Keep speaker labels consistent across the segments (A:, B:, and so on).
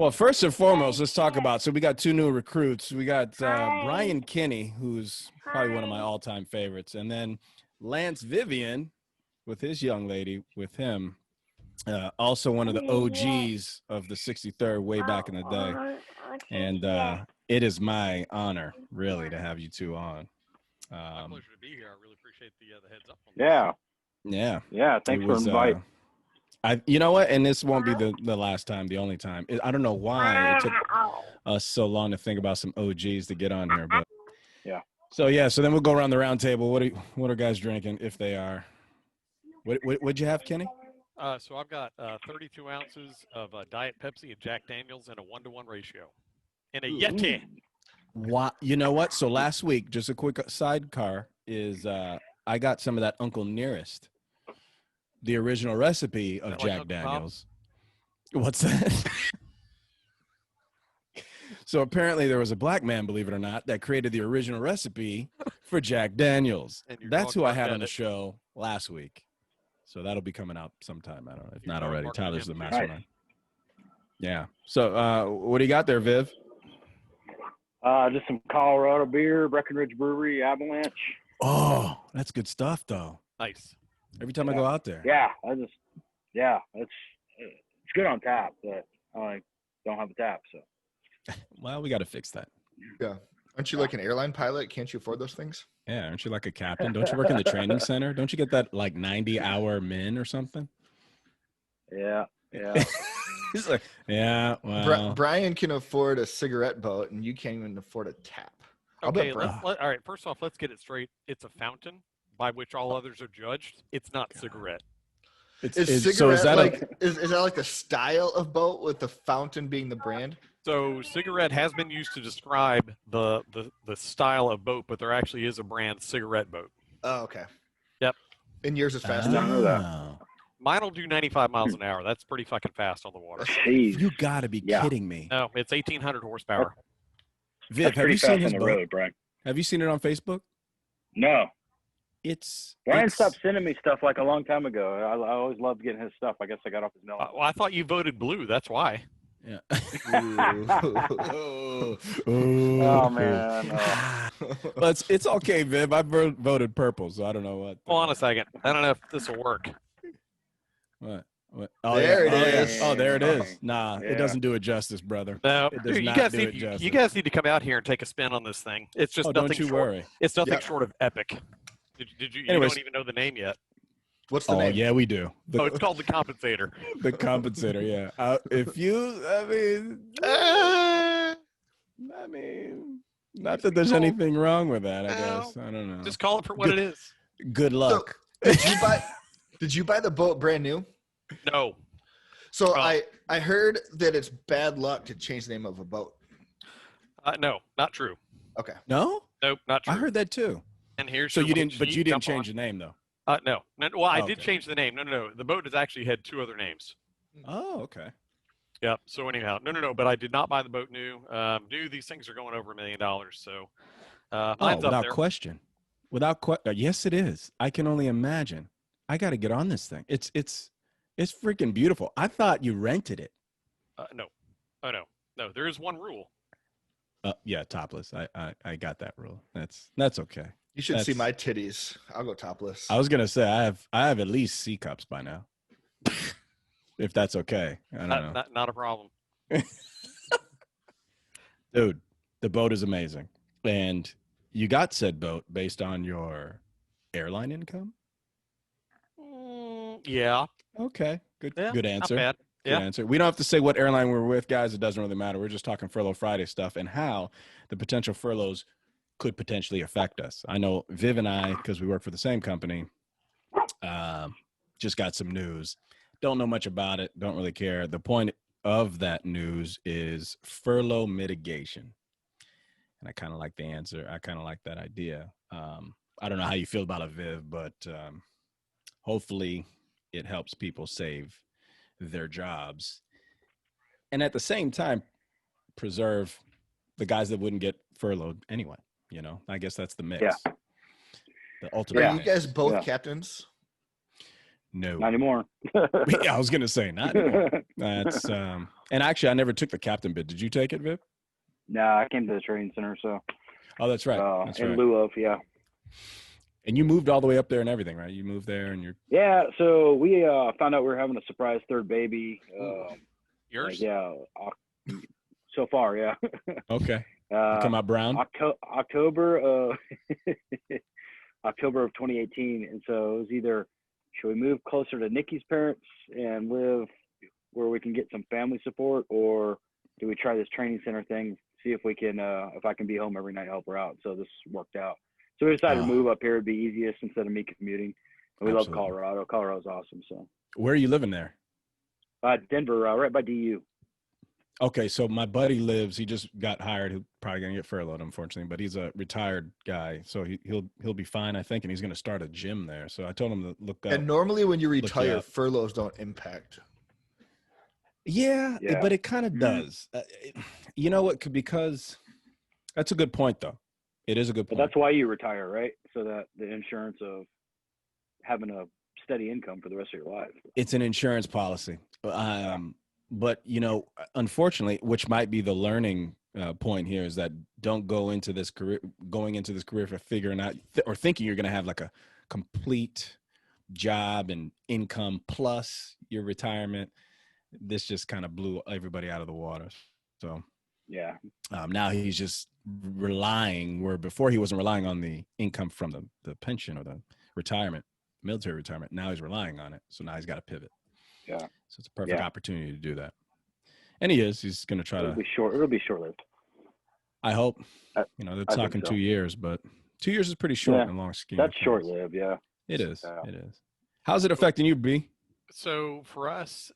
A: Well, first and foremost, let's talk about. So we got two new recruits. We got Bryan Kinney, who's probably one of my all-time favorites, and then Lance Vivion with his young lady with him, also one of the OGs of the 63rd way back in the day. And it is my honor, really, to have you two on.
B: My pleasure to be here. I really appreciate the heads up on
A: this.
C: Yeah. Thanks for inviting.
A: You know what? And this won't be the last time, the only time. I don't know why it took us so long to think about some OGs to get on here, but
C: yeah.
A: So then we'll go around the round table. What are guys drinking if they are? What'd you have, Kinney?
B: So I've got 32 ounces of Diet Pepsi and Jack Daniels in a 1-to-1 ratio, in a Yeti.
A: What? You know what? So last week, just a quick sidecar is I got some of that Uncle Nearest. The original recipe of Jack Daniels. What's that? So apparently there was a black man, believe it or not, that created the original recipe for Jack Daniels. That's who I had on the show last week. So that'll be coming out sometime. I don't know if not already. Tyler's the mastermind. Yeah. So what do you got there, Viv?
C: Just some Colorado beer, Breckenridge Brewery, Avalanche.
A: Oh, that's good stuff, though.
B: Nice.
A: Every time I go out there.
C: Yeah, it's good on tap, but I don't have a tap, so.
A: Well, we got to fix that.
D: Yeah. Aren't you like an airline pilot? Can't you afford those things?
A: Yeah. Aren't you like a captain? Don't you work in the training center? Don't you get that like 90-hour min or something?
C: Yeah.
A: He's like, yeah. Well,
D: Bryan can afford a cigarette boat, and you can't even afford a tap.
B: Okay. All right. First off, let's get it straight. It's a fountain by which all others are judged. It's not cigarette.
D: Is that like the style of boat with the fountain being the brand?
B: So cigarette has been used to describe the style of boat, but there actually is a brand cigarette boat.
D: Oh, okay.
B: Yep.
D: And yours is fast.
C: I don't know that.
B: Mine will do 95 miles an hour. That's pretty fucking fast on the water.
C: Jeez.
A: You got to be kidding me.
B: No, it's 1,800 horsepower.
A: Viv, have you seen his boat?
C: Road, Brian.
A: Have you seen it on Facebook?
C: No. Brian
A: It's
C: stopped sending me stuff like a long time ago. I always loved getting his stuff. I guess I got off his mail.
B: Well, I thought you voted blue. That's why.
A: Yeah.
C: Oh man.
A: Well, it's okay, Viv. I voted purple, so I don't know what.
B: Hold on a second. I don't know if this will work.
A: What?
D: Oh, there it is.
A: Oh, there it is. Nah, it doesn't do it justice, brother.
B: No,
A: it does
B: dude,
A: not do it justice.
B: You guys need to come out here and take a spin on this thing. It's just nothing
A: don't you
B: short.
A: worry.
B: It's nothing short of epic. Did you?
A: Anyways,
B: you don't even know the name yet.
D: What's the name?
A: Yeah, we do.
B: It's called the Compensator.
A: The Compensator, yeah. I mean, not that there's anything wrong with that, I guess. I don't know.
B: Just call it for what it is.
A: Good luck.
D: So, did you buy the boat brand new?
B: No.
D: So I heard that it's bad luck to change the name of a boat.
B: No, not true.
D: Okay.
A: No?
B: Nope, not true.
A: I heard that too.
B: And here's
A: so you didn't change the name though.
B: No. Well, I did change the name. No. The boat has actually had 2 other names.
A: Oh, okay.
B: Yeah. So anyhow, no. But I did not buy the boat new. These things are going over $1 million. So mine's up there.
A: Question. Without question. Yes, it is. I can only imagine. I got to get on this thing. It's freaking beautiful. I thought you rented it.
B: No. Oh no. There is one rule.
A: Yeah, topless. I got that rule. That's okay.
D: You should see my titties. I'll go topless.
A: I was gonna say I have at least C cups by now. If that's okay. I don't know.
B: Not a problem.
A: Dude, the boat is amazing. And you got said boat based on your airline income?
B: Yeah.
A: Okay. Good answer.
B: Not bad.
A: Good answer. We don't have to say what airline we're with, guys. It doesn't really matter. We're just talking Furlough Friday stuff and how the potential furloughs could potentially affect us. I know Viv and I, because we work for the same company, just got some news. Don't know much about it. Don't really care. The point of that news is furlough mitigation. And I kind of like the answer. I kind of like that idea. I don't know how you feel about it, Viv, but hopefully it helps people save their jobs. And at the same time, preserve the guys that wouldn't get furloughed anyway. You know, I guess that's the mix.
C: Yeah.
A: The ultimate.
D: Are you guys both captains?
A: No.
C: Not anymore.
A: Yeah, I was gonna say not anymore. That's and actually I never took the captain bid. Did you take it, Viv?
C: Nah, I came to the training center, so.
A: Oh, that's right. That's
C: in
A: right.
C: lieu of, yeah.
A: And you moved all the way up there and everything, right? You moved there and you're.
C: Yeah, so we found out we were having a surprise third baby.
B: Yours?
C: Yeah, so far, yeah.
A: Okay. You come out brown?
C: October October of 2018, and so it was either should we move closer to Nikki's parents and live where we can get some family support, or do we try this training center thing, see if we can if I can be home every night, help her out. So this worked out. So we decided to move up here. It'd be easiest instead of me commuting. And we love Colorado. Colorado's awesome. So
A: where are you living there?
C: Denver, right by DU.
A: Okay, so my buddy he just got hired. He's probably gonna get furloughed, unfortunately, but he's a retired guy, so he'll be fine, I think, and he's gonna start a gym there. So I told him to look up.
D: And normally when you retire, furloughs don't impact.
A: Yeah, but it kind of does. You know what? Because that's a good point, though. It is a good point.
C: But that's why you retire, right? So that the insurance of having a steady income for the rest of your life.
A: It's an insurance policy. But, unfortunately, which might be the learning point here, is that don't go into this career, for figuring out or thinking you're going to have like a complete job and income plus your retirement. This just kind of blew everybody out of the water. So,
C: yeah.
A: Now he's just relying where before he wasn't relying on the income from the pension or the retirement, military retirement. Now he's relying on it. So now he's got to pivot.
C: Yeah.
A: So it's a perfect opportunity to do that. And he's going to try
C: It'll be short-lived.
A: I hope. They're talking 2 years, but 2 years is pretty short in a long scheme.
C: That's short-lived, yeah.
A: It is. It is. How's it affecting you, B?
B: So for us,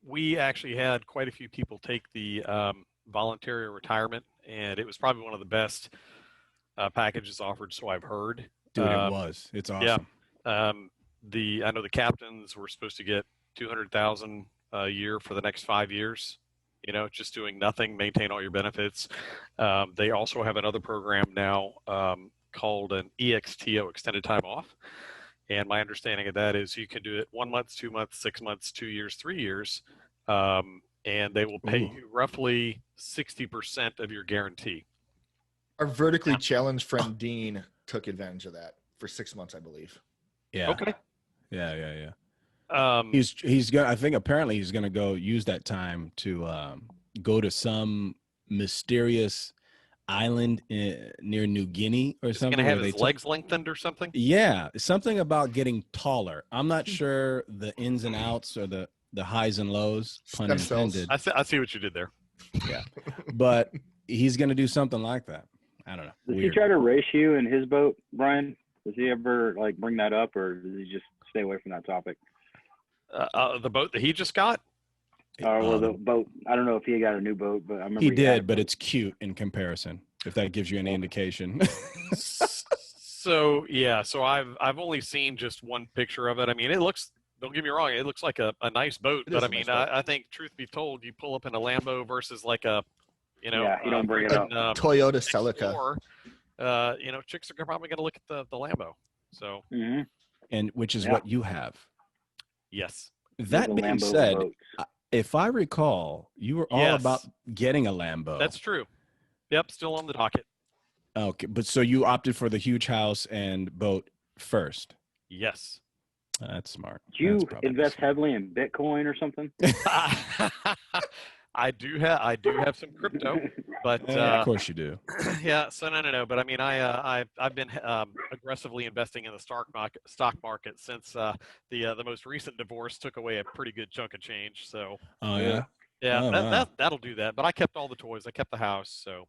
B: we actually had quite a few people take the voluntary retirement, and it was probably one of the best packages offered, so I've heard.
A: Dude, it was. It's awesome.
B: Yeah. I know the captains were supposed to get $200,000 a year for the next 5 years. Just doing nothing, maintain all your benefits. They also have another program now called an EXTO, extended time off. And my understanding of that is you can do it 1 month, 2 months, 6 months, 2 years, 3 years, and they will pay you roughly 60% of your guarantee.
D: Our vertically challenged friend Dean took advantage of that for 6 months, I believe.
A: Yeah.
B: Okay.
A: Yeah. He's gonna. I think apparently he's gonna go use that time to go to some mysterious island near New Guinea or something.
B: He's gonna have his legs lengthened or something.
A: Yeah, something about getting taller. I'm not sure the ins and outs or the highs and lows. Pun intended.
B: I see what you did there.
A: Yeah, but he's gonna do something like that. I don't know.
C: Does he try to race you in his boat, Brian? Does he ever bring that up, or does he just stay away from that topic?
B: The boat that he just got?
C: Well, the boat. I don't know if he got a new boat, but I remember
A: he did. But it's cute in comparison. If that gives you any indication.
B: So I've only seen just one picture of it. I mean, it looks. Don't get me wrong. It looks like a nice boat, but I mean, I think truth be told, you pull up in a Lambo versus like a, you don't
C: bring it up.
D: Toyota Celica.
B: Chicks are probably going to look at the Lambo. So.
C: Mm-hmm.
A: And which is what you have.
B: Yes.
A: That being said, if I recall, you were all about getting a Lambo.
B: That's true. Yep, still on the docket.
A: Okay, but so you opted for the huge house and boat first.
B: Yes.
A: That's smart.
C: Do you invest heavily in Bitcoin or something?
B: I do have some crypto, but
A: of course you do.
B: Yeah. So no. But I mean, I've been aggressively investing in the stock market since the most recent divorce took away a pretty good chunk of change. So.
A: Oh yeah.
B: Yeah, that'll do that. But I kept all the toys. I kept the house. So.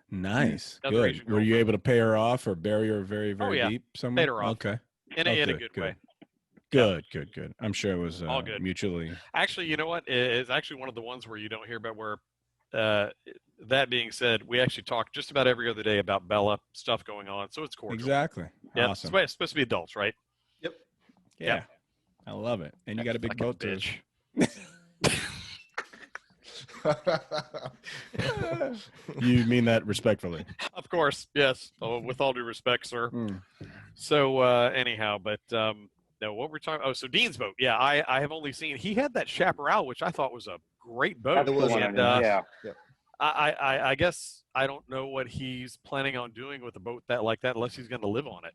A: Nice. Good. Were you able to pay her off or bury her very, very deep somewhere?
B: Paid her off.
A: Okay.
B: In a good way.
A: Good. I'm sure it was
B: all good.
A: Mutually.
B: Actually, you know what? It's actually one of the ones where you don't hear about where, that being said, we actually talk just about every other day about Bella stuff going on. So it's cordial.
A: Exactly.
B: Yeah,
A: awesome.
B: It's supposed to be adults, right?
D: Yep.
A: Yeah. I love it. And you got a big boat too. You mean that respectfully?
B: Of course. Yes. Oh, with all due respect, sir. So anyhow, but no, what we're talking. Oh, so Dean's boat. Yeah, I have only seen. He had that Chaparral, which I thought was a great boat.
C: That's the one.
B: And
C: Yeah.
B: I guess I don't know what he's planning on doing with a boat like that, unless he's going to live on it.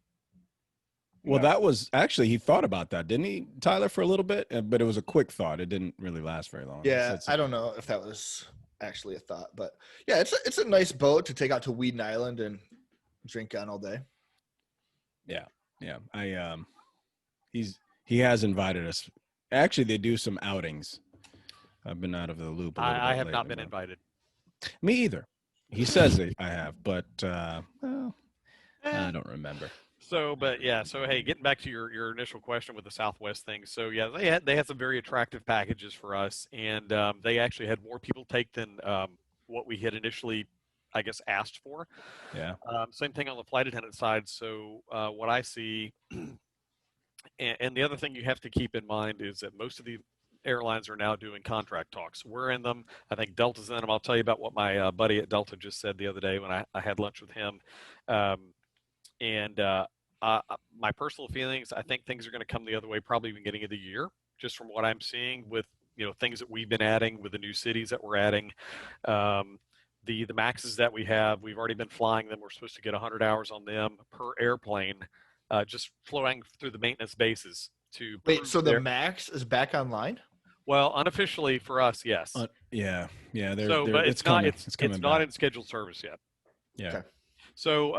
A: Well, that was actually, he thought about that, didn't he, Tyler, for a little bit? But it was a quick thought. It didn't really last very long.
D: Yeah, I don't know if that was actually a thought, but yeah, it's a nice boat to take out to Weeden Island and drink on all day.
A: Yeah. He has invited us. Actually, they do some outings. I've been out of the loop a little bit
B: I have
A: lately,
B: not been invited.
A: Me either. He says I have, but well, I don't remember.
B: So, but yeah, so hey, getting back to your initial question with the Southwest thing. So yeah, they had some very attractive packages for us, and they actually had more people take than what we had initially, I guess, asked for.
A: Yeah.
B: Same thing on the flight attendant side. So what I see, and the other thing you have to keep in mind is that most of the airlines are now doing contract talks. We're in them. I think Delta's in them. I'll tell you about what my buddy at Delta just said the other day when I had lunch with him. My personal feelings, I think things are going to come the other way probably beginning of the year, just from what I'm seeing with things that we've been adding with the new cities that we're adding. The Maxes that we have, we've already been flying them. We're supposed to get 100 hours on them per airplane, just flowing through the maintenance bases.
D: Wait, so the Max is back online?
B: Well, unofficially for us, yes.
A: Yeah.
B: But it's not in scheduled service yet.
A: Yeah.
D: Okay.
B: So,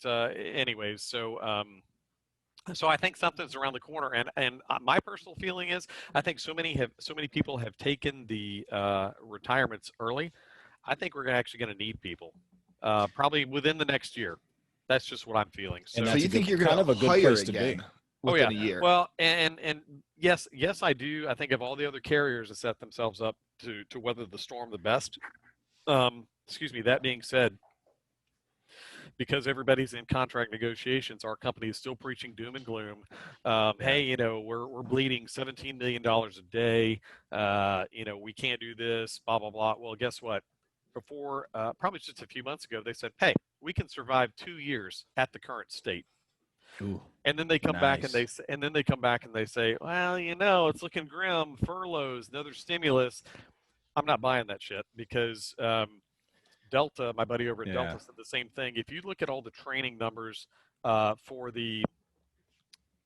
B: anyways, so I think something's around the corner, and my personal feeling is I think so many people have taken the retirements early. I think we're actually going to need people, probably within the next year. That's just what I'm feeling. So
D: you think you're
A: kind of a good place to be
D: within a year?
B: Well, and yes, I do. I think of all the other carriers that set themselves up to weather the storm the best. Excuse me. That being said, because everybody's in contract negotiations, our company is still preaching doom and gloom. Hey, we're bleeding $17 million a day. We can't do this, blah, blah, blah. Well, guess what? Before, probably just a few months ago, they said, hey, we can survive 2 years at the current state.
A: Ooh,
B: and then they come back and they say, well, it's looking grim. Furloughs, another stimulus. I'm not buying that shit because Delta, my buddy over at Delta, said the same thing. If you look at all the training numbers for the,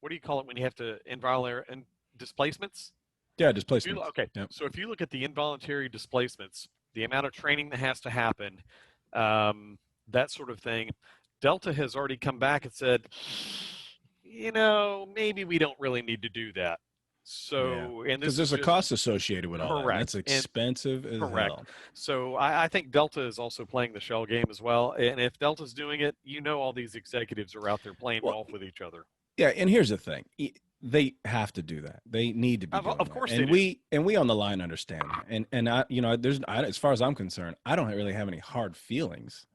B: what do you call it when you have to involuntary displacements?
A: Yeah, displacements.
B: So if you look at the involuntary displacements, the amount of training that has to happen, that sort of thing, Delta has already come back and said, maybe we don't really need to do that. So, and
A: because there's a cost associated with all
B: correct.
A: That. That's expensive as hell.
B: So I think Delta is also playing the shell game as well. And if Delta's doing it, all these executives are out there playing golf with each other.
A: Yeah, and here's the thing. They have to do that. They need to be doing
B: of course
A: that. And we on the line understand that. And as far as I'm concerned, I don't really have any hard feelings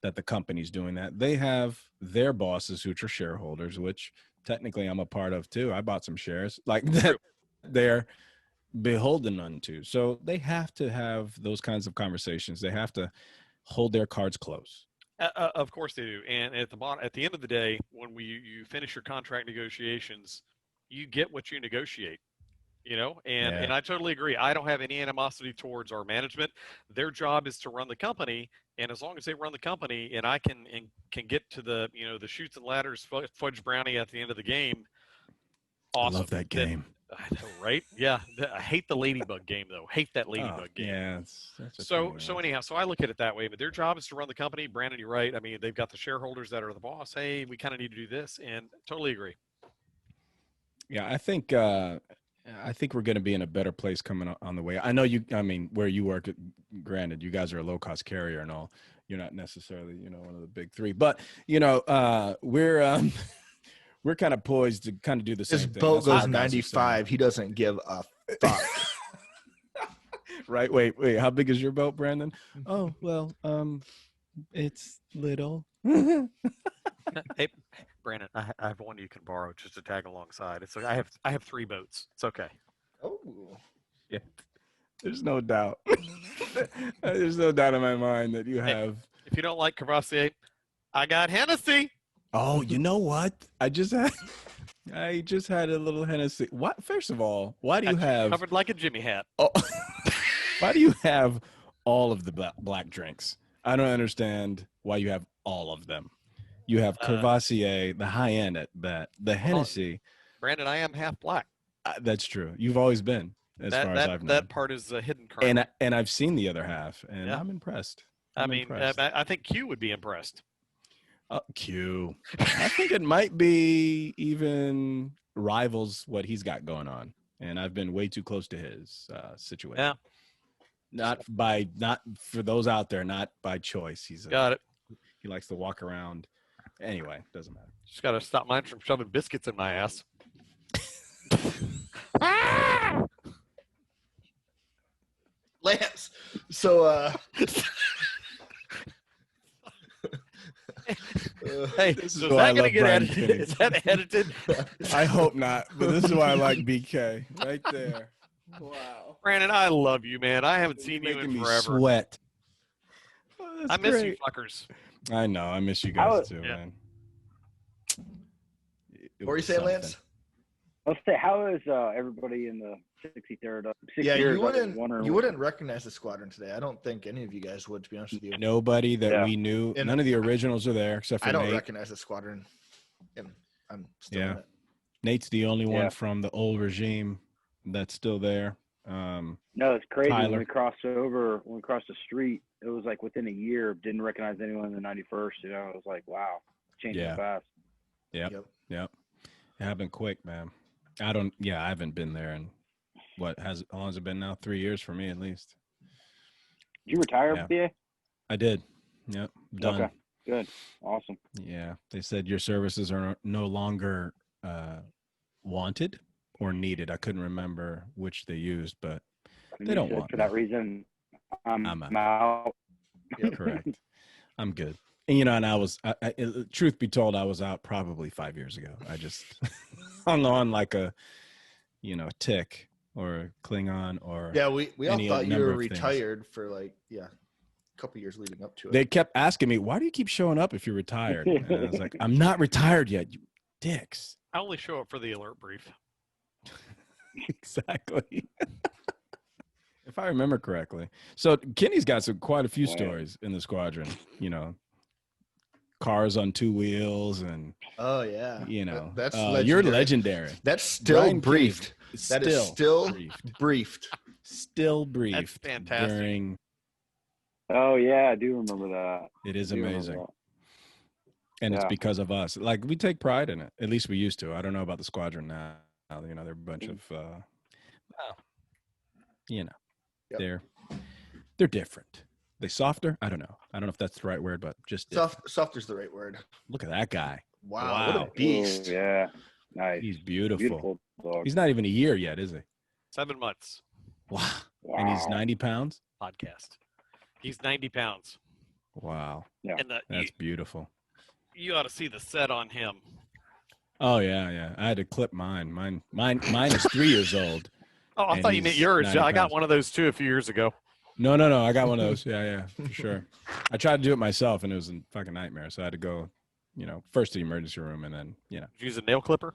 A: that the company's doing that. They have their bosses, which are shareholders, which technically I'm a part of too. I bought some shares like that. They're beholden unto. So they have to have those kinds of conversations. They have to hold their cards close.
B: Of course they do. And at the end of the day, when you finish your contract negotiations, you get what you negotiate. And I totally agree. I don't have any animosity towards our management. Their job is to run the company, and as long as they run the company, and I can get to the the chutes and ladders fudge brownie at the end of the game. Awesome.
A: I love that game.
B: I know, right? Yeah, I hate the ladybug game though. Hate that ladybug game.
A: Yeah.
B: So anyhow, so I look at it that way. But their job is to run the company. Brandon, you're right. I mean, they've got the shareholders that are the boss. Hey, we kind of need to do this, and totally agree.
A: Yeah, I think we're going to be in a better place coming on the way. I know where you work, granted, you guys are a low-cost carrier and all. You're not necessarily, one of the big three. But, we're kind of poised to kind of do the same thing.
D: His boat goes 95. He doesn't give a fuck.
A: Right? Wait. How big is your boat, Brandon? Oh, well, it's little.
B: Hey, Brandon, I have one you can borrow just to tag alongside. It's like I have 3 boats. It's okay.
D: Oh,
A: yeah. There's no doubt. There's no doubt in my mind that you have.
B: you don't like Cavassier, I got Hennessy.
A: Oh, you know what? I just had a little Hennessy. What? First of all, why do you
B: Got you
A: have?
B: covered like a Jimmy hat?
A: Oh, why do you have all of the black drinks? I don't understand why you have all of them. You have Cavassier, the high end at that. The Hennessy.
B: Brandon, I am half black.
A: That's true. You've always been, as far as I've known.
B: That part is hidden currently.
A: And I've seen the other half, and
B: Yeah.
A: I'm impressed.
B: I think Q would be impressed.
A: Q. I think it might be even rivals what he's got going on, and I've been way too close to his situation.
B: Yeah.
A: Not for those out there, not by choice.
B: Got it.
A: He likes to walk around. Anyway, doesn't matter.
B: Just got to stop mine from shoving biscuits in my ass.
D: Lance. So
B: Hey,
A: This is
B: so is
A: why I
B: that going to
A: love
B: get
A: Bryan
B: edited?
A: Kinney.
B: Is that edited?
A: I hope not, but this is why I like BK right there. Wow.
B: Brandon, I love you, man. I haven't seen you
A: Making
B: in
A: me
B: forever.
A: sweat. Oh, that's
B: I miss you
A: great.
B: fuckers.
A: I know. I miss you guys too,
B: Yeah.
A: man.
D: what were you saying, Lance?
C: Let's say, how is everybody in the 63rd?
D: Yeah,
C: years,
D: you
C: I was wondering
D: wouldn't recognize the squadron today. I don't think any of you guys would, to be honest with you.
A: Nobody that
C: Yeah.
A: we knew.
D: And-
A: None of the originals are there except for
D: I don't
A: Nate.
D: recognize the squadron, and I'm still in
A: Yeah.
D: it.
A: Nate's the only
C: Yeah.
A: one from the old regime that's still there.
C: No, it's crazy.
A: Tyler.
C: When we crossed the street, it was like within a year, didn't recognize anyone in the 91st. You know, it was like, wow, changing
A: Yeah.
C: fast.
A: Yep. It happened quick, man. I haven't been there in how long has it been now? 3 years for me at least.
C: Did you retire,
A: Yeah.
C: BA?
A: I did. Yep. Done.
C: Okay, good, awesome.
A: Yeah. They said your services are no longer wanted or needed. I couldn't remember which they used, but
C: And
A: They
C: you
A: don't
C: said
A: want
C: for
A: me.
C: that reason. I'm
A: I'm
C: out.
A: correct. I'm good. And, and I was, truth be told, I was out probably 5 years ago. I just hung on like a tick or a Klingon or
D: Yeah, we all
A: any
D: thought you
A: number
D: were
A: of things.
D: retired for a couple years leading up to it.
A: They kept asking me, why do you keep showing up if you're retired? And I was like, I'm not retired yet, you dicks.
B: I only show up for the alert brief.
A: Exactly. If I remember correctly. So Kinney's got quite a few
C: Wow.
A: stories in the squadron, cars on two wheels and,
D: Oh yeah, that's
A: you're
D: legendary.
A: legendary.
D: That's still
A: Bryan Kinney
D: briefed. That is still
A: briefed.
D: briefed.
A: Still briefed.
B: fantastic.
A: During,
C: Oh yeah, I do remember that.
A: it is
C: I do remember
A: amazing.
C: that.
A: And it's
C: Yeah.
A: because of us. Like, we take pride in it. At least we used to. I don't know about the squadron now. They're a bunch of,
D: Yep.
A: they're different. They softer? I don't know. I don't know if that's the right word, but just different.
D: Softer's the right word.
A: Look at that guy.
D: Wow, what
A: Wow.
D: a beast.
C: Ooh, yeah, nice.
A: He's beautiful.
C: Beautiful dog.
A: He's not even a year yet, is he?
B: 7 months
A: Wow.
C: Wow.
A: And he's 90 pounds?
B: podcast. He's 90 pounds.
A: Wow.
C: Yeah.
B: And
A: That's beautiful.
B: you ought to see the set on him.
A: Oh, yeah. I had to clip mine. Mine is 3 years old.
B: Oh, I
A: And
B: thought you meant
A: he's
B: yours.
A: 90
B: I got
A: pounds.
B: one of those too a few years ago.
A: No. I got one of those. Yeah, for sure. I tried to do it myself, and it was a fucking nightmare. So I had to go, first to the emergency room, and then,
B: Did you use a nail clipper?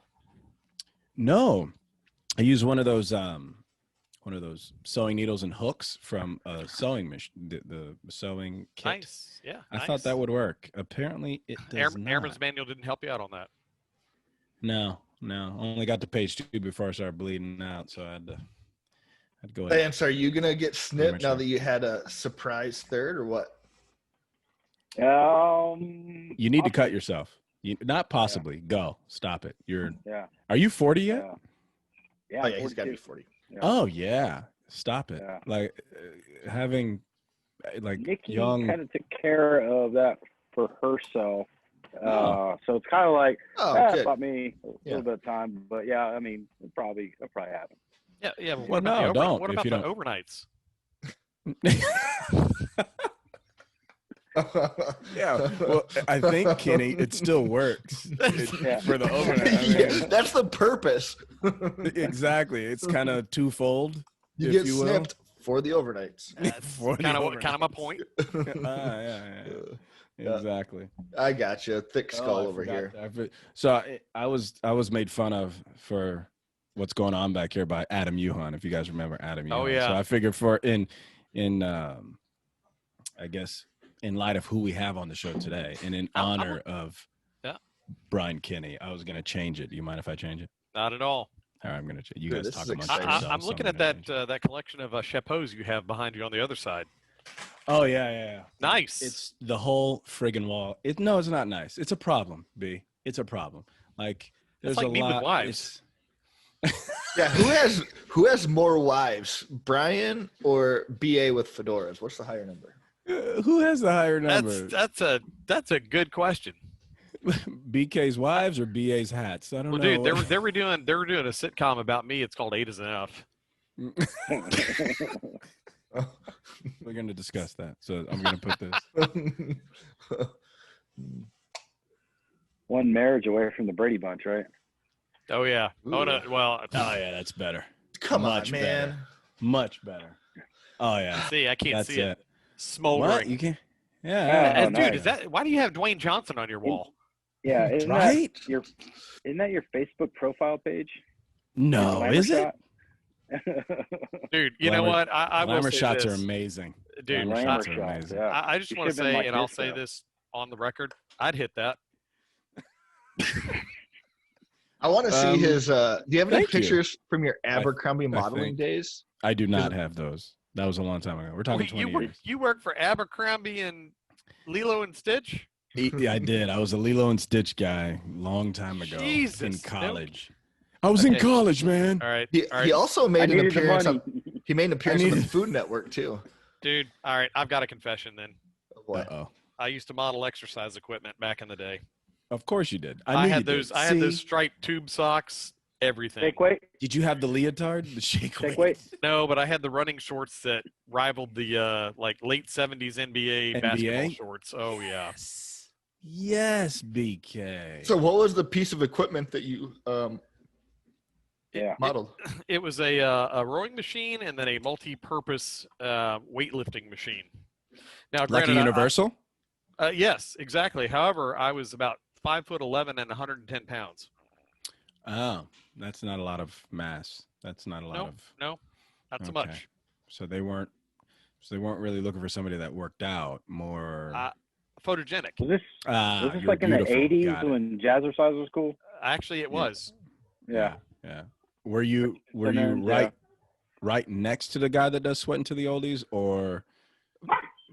A: No, I used one of those sewing needles and hooks from a sewing machine, the sewing kit.
B: Nice. Yeah.
A: I thought that would work. Apparently, it does not.
B: Airman's Manual didn't help you out on that.
A: No. Only got to page 2 before I started bleeding out, so I had to go ahead.
D: Lance, are you gonna get snipped
A: much
D: now
A: so.
D: that you had a surprise third, or what?
A: You need to cut yourself. Not possibly. Go. Stop it.
C: Yeah.
A: Are you 40 yet?
C: Yeah.
D: Oh yeah, he's got to be
C: 42.
D: 40.
C: Yeah.
A: Oh yeah. Stop it.
C: Yeah.
A: Like having
C: Nikki
A: young.
C: kind of took care of that for herself.
A: Oh.
C: So it's kind of like,
D: Oh,
C: it
D: good.
C: bought me a
D: Yeah.
C: little bit of time, but yeah, I mean, it probably happened.
B: Yeah. But
A: Well,
B: what about
A: no,
B: the
A: don't,
B: What
A: if
B: about
A: you
B: the
A: don't.
B: overnights?
A: Yeah. Well, I think Kinney, it still works
C: Yeah.
A: for the overnight. I mean,
D: Yeah, that's the purpose.
A: exactly. It's kind of twofold.
D: You
A: if
D: get
A: you will.
D: snipped for the overnights.
B: That's
A: For the
B: kind of
A: overnight.
B: my point.
A: Yeah.
D: Yeah.
A: Exactly.
D: I got you. Thick skull
A: I
D: over
A: forgot
D: here.
A: that. So I was made fun of for what's going on back here by Adam Yuhan, if you guys remember Adam Yuhan.
B: Oh, yeah.
A: So I figured in I guess in light of who we have on the show today, and in honor of Bryan Kinney, I was gonna change it. Do you mind if I change it?
B: Not at all.
A: All right, I'm gonna change. You
D: Dude,
A: guys
D: this
A: talk
D: is
A: amongst
D: exciting.
A: yourselves.
B: I'm
A: so
B: looking
A: I'm
B: at
A: gonna
B: that
A: change it.
B: that collection of chapeaus you have behind you on the other side.
A: Oh yeah.
B: Nice.
A: It's the whole friggin' wall. No, it's not nice. It's a problem, B. It's a problem. Like there's
B: like
A: a
B: me with
A: lot.
B: wives.
D: Yeah, who has more wives, Bryan or BA with fedoras? What's the higher number?
A: Who has the higher number?
B: That's a good question.
A: BK's wives or BA's hats? I don't
B: Well,
A: know.
B: dude, they were doing a sitcom about me. It's called 8 is Enough.
A: We're going to discuss that. So I'm going to put this.
C: One marriage away from the Brady Bunch, right?
B: Oh yeah.
D: Ooh.
B: Oh no. Well,
A: Oh yeah, that's better.
D: Come
A: Much
D: on, man.
A: better. Much better. Oh yeah.
B: see, I can't
A: That's
B: see it.
A: it.
B: Smoldering.
A: What? You can't? Yeah.
C: Oh,
B: Dude,
C: nice.
B: is that why do you have Dwayne Johnson on your wall?
C: Yeah, isn't
A: Right?
C: isn't that your Facebook profile page?
A: No,
C: Glamour
A: is it?
C: shot?
B: Dude, you know
A: Glamour-
B: what? I will
A: Glamour
B: say
A: shots
B: this.
A: are amazing.
B: Dude,
A: Glamour
B: I,
A: shots
C: Glamour
A: are
C: shots,
A: amazing.
C: yeah.
B: I just
C: You
B: want to
C: should've been
B: say,
C: like
B: and I'll
C: this,
B: say
C: though.
B: this on the record, I'd hit that.
D: I want to see his. Do you have any
A: thank you.
D: pictures from your Abercrombie
A: I
D: modeling
A: think-
D: days?
A: I do not have those. That was a long time ago. We're talking
B: Wait,
A: 20 years.
B: you work for Abercrombie and Lilo and Stitch?
A: Yeah, I did. I was a Lilo and Stitch guy long time ago in
B: Jesus, no-
A: college. I was in
B: Okay.
A: college, man.
B: All right,
D: He,
B: all right,
D: he also
C: I
D: made an
C: needed the
D: appearance.
C: money.
D: He made an appearance on the
A: needed-
D: Food Network too.
B: dude. All right, I've got a confession then.
D: What?
A: Uh-oh.
B: I used to model exercise equipment back in the day.
A: Of course you did.
B: I
A: knew you
B: had
A: did.
B: those. I had those
A: See?
B: striped tube socks. Everything.
C: Shake weight.
A: Did you have the leotard? The shake
C: Shake
A: weight?
C: weight.
B: No, but I had the running shorts that rivaled the like late '70s NBA basketball shorts. Oh yeah.
A: Yes, BK.
D: So, what was the piece of equipment that you
C: Yeah.
D: modeled?
B: It was a rowing machine and then a multi-purpose weightlifting machine. Now,
A: like a
B: granted,
A: universal?
B: yes, exactly. However, I was about 5'11" and 110 pounds.
A: Oh, that's not a lot of mass. That's not a lot of.
B: No, not so
A: Okay.
B: much.
A: So they weren't really looking for somebody that worked out more.
B: Photogenic.
C: Was this
A: You're
C: like in the
A: beautiful.
C: 80s
A: Got it.
C: when Jazzercise was cool?
B: Actually, it was.
C: Yeah.
A: Yeah. Were you
C: Simmons,
A: right next to the guy that does Sweating to the Oldies, or?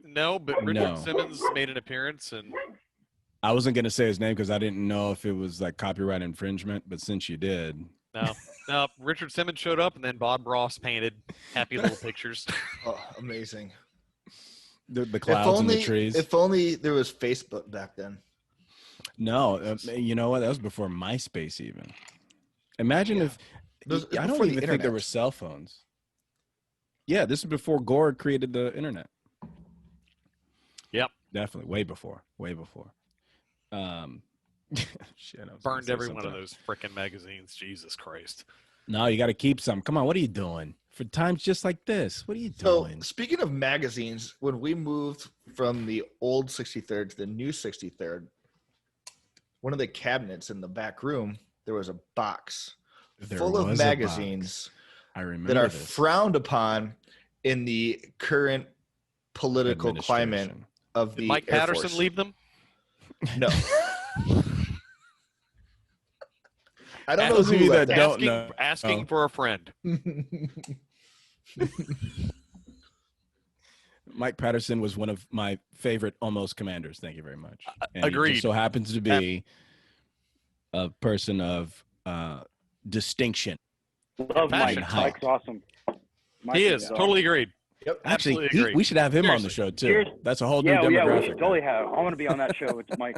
B: No, but Richard
A: No.
B: Simmons made an appearance, and
A: I wasn't gonna say his name because I didn't know if it was like copyright infringement, but since you did,
B: no, Richard Simmons showed up, and then Bob Ross painted happy little pictures.
D: Oh, amazing!
A: the clouds and the trees.
D: If only there was Facebook back then.
A: No, you know what? That was before MySpace even. Imagine
D: Yeah.
A: if
D: Those-
A: I
D: before
A: don't
D: the
A: even think there
D: internet.
A: were cell phones. Yeah, this is before Gore created the internet.
B: Yep.
A: Definitely, way before. Shit, I was gonna
B: Burned
A: say
B: every one of
A: something.
B: those frickin' magazines. Jesus Christ.
A: No, you got to keep some. Come on, what are you doing for times just like this? What are you
D: So,
A: doing?
D: speaking of magazines, when we moved from the old 63rd to the new 63rd, one of the cabinets in the back room, there was a box
A: There
D: full of
A: was a box.
D: magazines
A: I remember
D: that are
A: this.
D: frowned upon in the current political climate
A: Administration.
D: of
B: Did
D: the
B: Mike
D: Air
B: Patterson
D: Force.
B: leave them?
D: No. I don't know
A: Those of
D: who
A: you
D: left
A: that
D: that.
A: don't know.
B: Asking
A: Oh.
B: for a friend.
A: Mike Patterson was one of my favorite almost commanders. Thank you very much. And He
B: agreed.
A: just so happens to be a person of distinction.
C: Love Mike.
B: Fashion
A: height.
C: Mike's awesome. Mike
B: He is.
C: awesome.
B: Totally agreed.
D: Yep.
A: Actually,
B: Absolutely agree.
A: we should have him on the
B: Seriously.
A: show too.
C: Cheers.
A: That's a whole new
C: Yeah, we
A: demographic.
C: should totally have. I want to be on that show with Mike.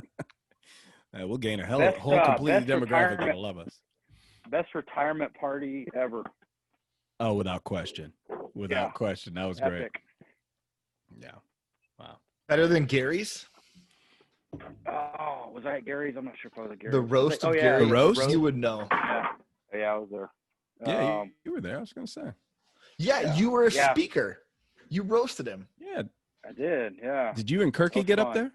A: We'll gain a
C: Best,
A: whole completely
C: best
A: demographic
C: retirement-
A: that'll love us.
C: Best retirement party ever.
A: Oh, without question. Without
C: Yeah.
A: question. That was great.
C: Epic.
A: Yeah. Wow.
D: Better than Gary's?
C: Oh, was I at Gary's? I'm not sure if I was at Gary's.
D: The roast of
C: yeah,
D: Gary.
A: The roast?
D: You would know.
C: Yeah, I was there.
A: Yeah, you were there. I was gonna say.
D: Yeah, you were a
C: Yeah.
D: speaker. You roasted him.
A: Yeah.
C: I did. Yeah.
A: Did you and Kirky
C: was
A: get up
C: fun.
A: there?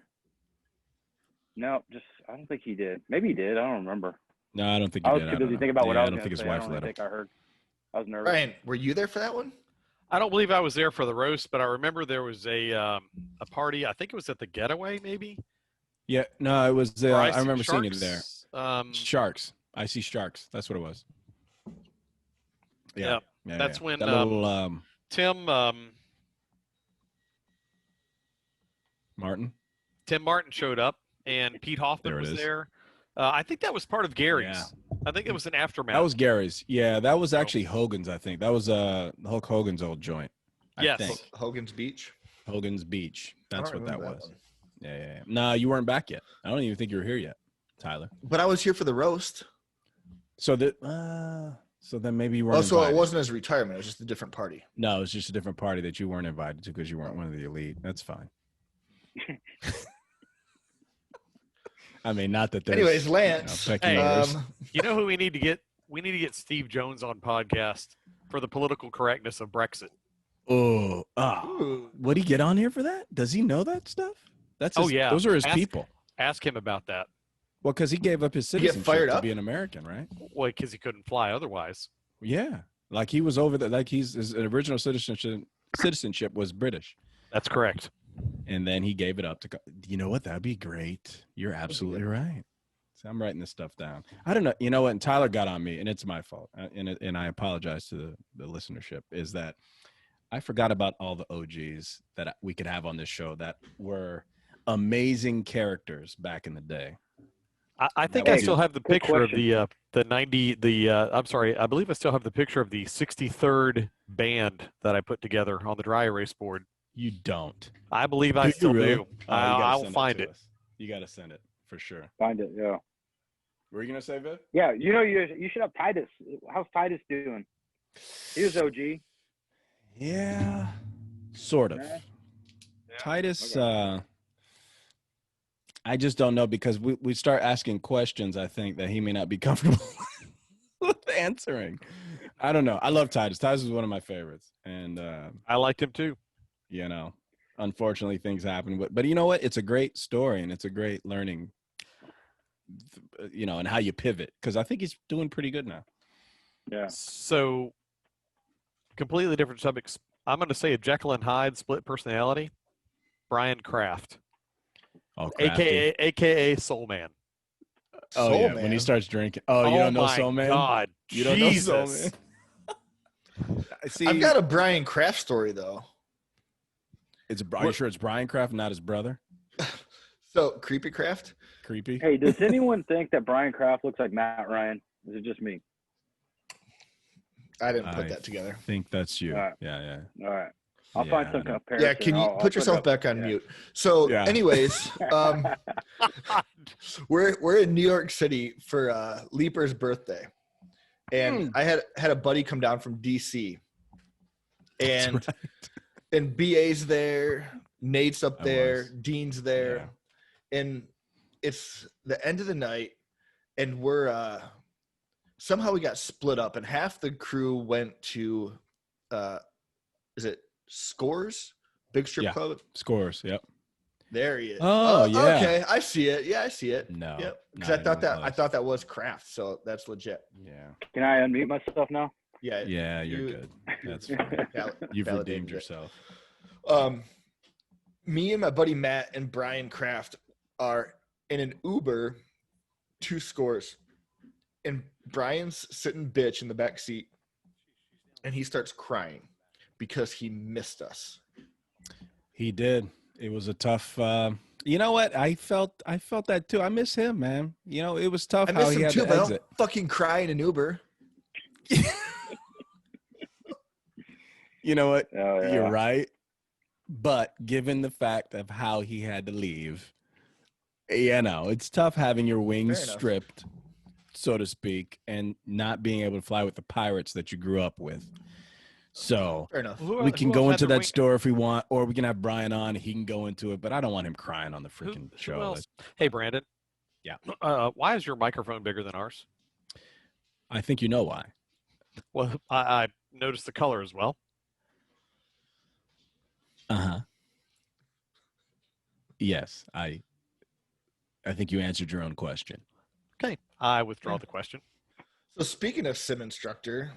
C: No, I don't think he did. Maybe he did. I don't remember.
A: No, I don't think he
C: I was
A: did.
C: too
A: don't
C: busy
A: know.
C: thinking about what
A: Yeah,
C: I
A: I
C: was
A: don't
C: going
A: think
C: to
A: his
C: say. I
A: wife
C: don't
A: let
C: even
A: him.
C: think I heard. I was nervous.
D: Bryan, were you there for that one?
B: I don't believe I was there for the roast, but I remember there was a party. I think it was at the Getaway, maybe.
A: Yeah, no, it was.
B: Or
A: I
B: see
A: remember seeing it there.
B: Sharks.
A: Sharks. I see sharks. That's what it was. Yeah. Yeah.
B: That's
A: yeah.
B: when
A: that little
B: Tim
A: Martin.
B: Tim Martin showed up, and Pete Hoffman
A: There it
B: was
A: is.
B: there. I think that was part of Gary's.
A: Yeah.
B: I think it was an aftermath.
A: That was Gary's. Yeah, that was actually Hogan's. I think that was Hulk Hogan's old joint.
B: Yes.
A: I think
D: Hogan's Beach.
A: Hogan's Beach. That's
D: I don't
A: what that
D: remember
A: was.
D: one.
A: Yeah. No, you weren't back yet. I don't even think you were here yet, Tyler.
D: But I was here for the roast.
A: So then maybe you weren't.
D: Oh, so
A: invited.
D: it wasn't his retirement. It was just a different party.
A: No, it was just a different party that you weren't invited to because you weren't one of the elite. That's fine. I mean, not that there's.
D: Anyways, Lance.
A: pecking orders.
B: You know who we need to get? We need to get Steve Jones on podcast for the political correctness of Brexit.
A: Oh,
D: Ooh.
A: would he get on here for that? Does he know that stuff? That's his,
B: yeah.
A: Those are his
B: Ask-
A: people.
B: Ask him about that.
A: Well, because he gave up his
D: He get
A: citizenship
D: fired
A: to
D: up?
A: be an American, right?
B: Well, because he couldn't fly otherwise.
A: Yeah, like he was over there. Like his original citizenship was British,
B: That's correct.
A: and then he gave it up to. You know what? That'd be great. You're absolutely right. So I'm writing this stuff down. I don't know. You know what? And Tyler got on me, and it's my fault. And I apologize to the listenership. Is that I forgot about all the OGs that we could have on this show that were amazing characters back in the day.
B: I think
C: Hey,
B: I still have the
C: good
B: picture of
C: question.
B: the 90. I'm sorry. I believe I still have the picture of the 63rd band that I put together on the dry erase board.
A: You don't.
B: I believe I
A: Do you
B: still
A: really?
B: do.
A: Oh, you gotta
B: I'll
A: send
B: find
A: to
B: it.
A: us. You got to send it for sure.
C: Find it. Yeah.
A: Were you gonna say, Viv?
C: Yeah. You should have Titus. How's Titus doing? He was OG.
A: Yeah, sort of.
C: Yeah.
A: Titus,
C: Okay.
A: I just don't know because we start asking questions. I think that he may not be comfortable with answering. I don't know. I love Titus. Titus is one of my favorites, and
B: I liked him too.
A: you know, unfortunately, things happen. But you know what? It's a great story, and it's a great learning. You know, and how you pivot because I think he's doing pretty good now.
C: Yeah.
B: So, completely different subjects. I'm going to say a Jekyll and Hyde split personality. Brian Kraft,
A: Oh, crafty.
B: aka Soul Man.
A: Oh
D: Soul
A: yeah,
D: Man.
A: when he starts drinking. Oh, you don't know
B: my
A: Soul Man?
B: God,
A: You don't know Soul
B: Jesus.
A: Man? See,
D: I've got a Bryan Kraft story though.
A: Are you sure it's Brian Kraft, not his brother?
D: So Creepy Kraft.
A: Creepy.
C: Hey, does anyone think that Bryan Kraft looks like Matt Ryan? Is it just me?
D: I didn't put
A: I
D: that together.
A: I think that's you.
C: All right.
A: Yeah.
C: All right. I'll
A: Yeah,
C: find
A: I
C: some
A: know.
C: comparison.
D: Yeah, can you
C: I'll
D: put
C: put
D: yourself
C: it up.
D: back on
C: Yeah.
D: mute? So,
A: Yeah.
D: anyways, we're in New York City for Leaper's birthday, and I had a buddy come down from DC, and
A: That's right.
D: and BA's there, Nate's up
A: I
D: there,
A: was.
D: Dean's there, and it's the end of the night, and we're somehow we got split up, and half the crew went to is it Scores Big Strip
A: Yeah.
D: Club?
A: Scores. Yep.
D: There he is.
A: Oh, yeah.
D: Okay, I see it. Yeah, I see it.
A: No.
D: Yep. Because
A: not
D: I thought
A: even
D: I
A: close.
D: thought that was Kraft, so that's legit.
A: Yeah.
C: Can I unmute myself now?
D: Yeah.
A: Yeah, you're
D: You-
A: good. That's fine. You've
D: validated
A: redeemed
D: it.
A: yourself.
D: Me and my buddy Matt and Bryan Kraft are in an Uber to Scores, and Brian's sitting bitch in the back seat, and he starts crying because he missed us.
A: He did. It was a tough. You know what? I felt that too. I miss him, man. You know, it was tough
D: I
A: how
D: miss
A: he
D: him
A: had
D: too,
A: to
D: but I
A: exit.
D: don't fucking cry in an Uber.
A: You know what?
C: Oh, yeah.
A: You're right. But given the fact of how he had to leave, you know, it's tough having your wings
D: Fair enough.
A: stripped, so to speak, and not being able to fly with the pirates that you grew up with. So
D: Fair enough.
A: we can go into that store if we want, or we can have Brian on. He can go into it, but I don't want him crying on the freaking
B: Who
A: show.
B: else? Hey, Brandon.
A: Yeah.
B: Why is your microphone bigger than ours?
A: I think you know why.
B: Well, I noticed the color as well.
A: Uh-huh. Yes, I think you answered your own question.
B: Okay, I withdraw the question.
D: So speaking of sim instructor,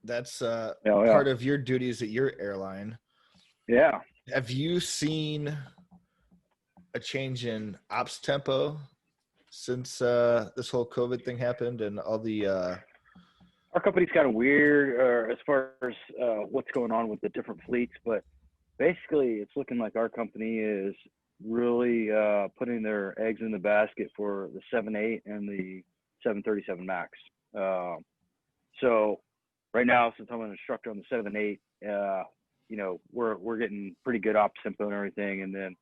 D: that's
C: Yeah.
D: part of your duties at your airline.
C: Yeah.
D: Have you seen a change in ops tempo since this whole COVID thing happened and all the
C: Our company's kind of weird as far as what's going on with the different fleets, but basically it's looking like our company is really putting their eggs in the basket for the 787 and the 737 Max. So right now, since I'm an instructor on the 787, we're getting pretty good ops tempo and everything. And then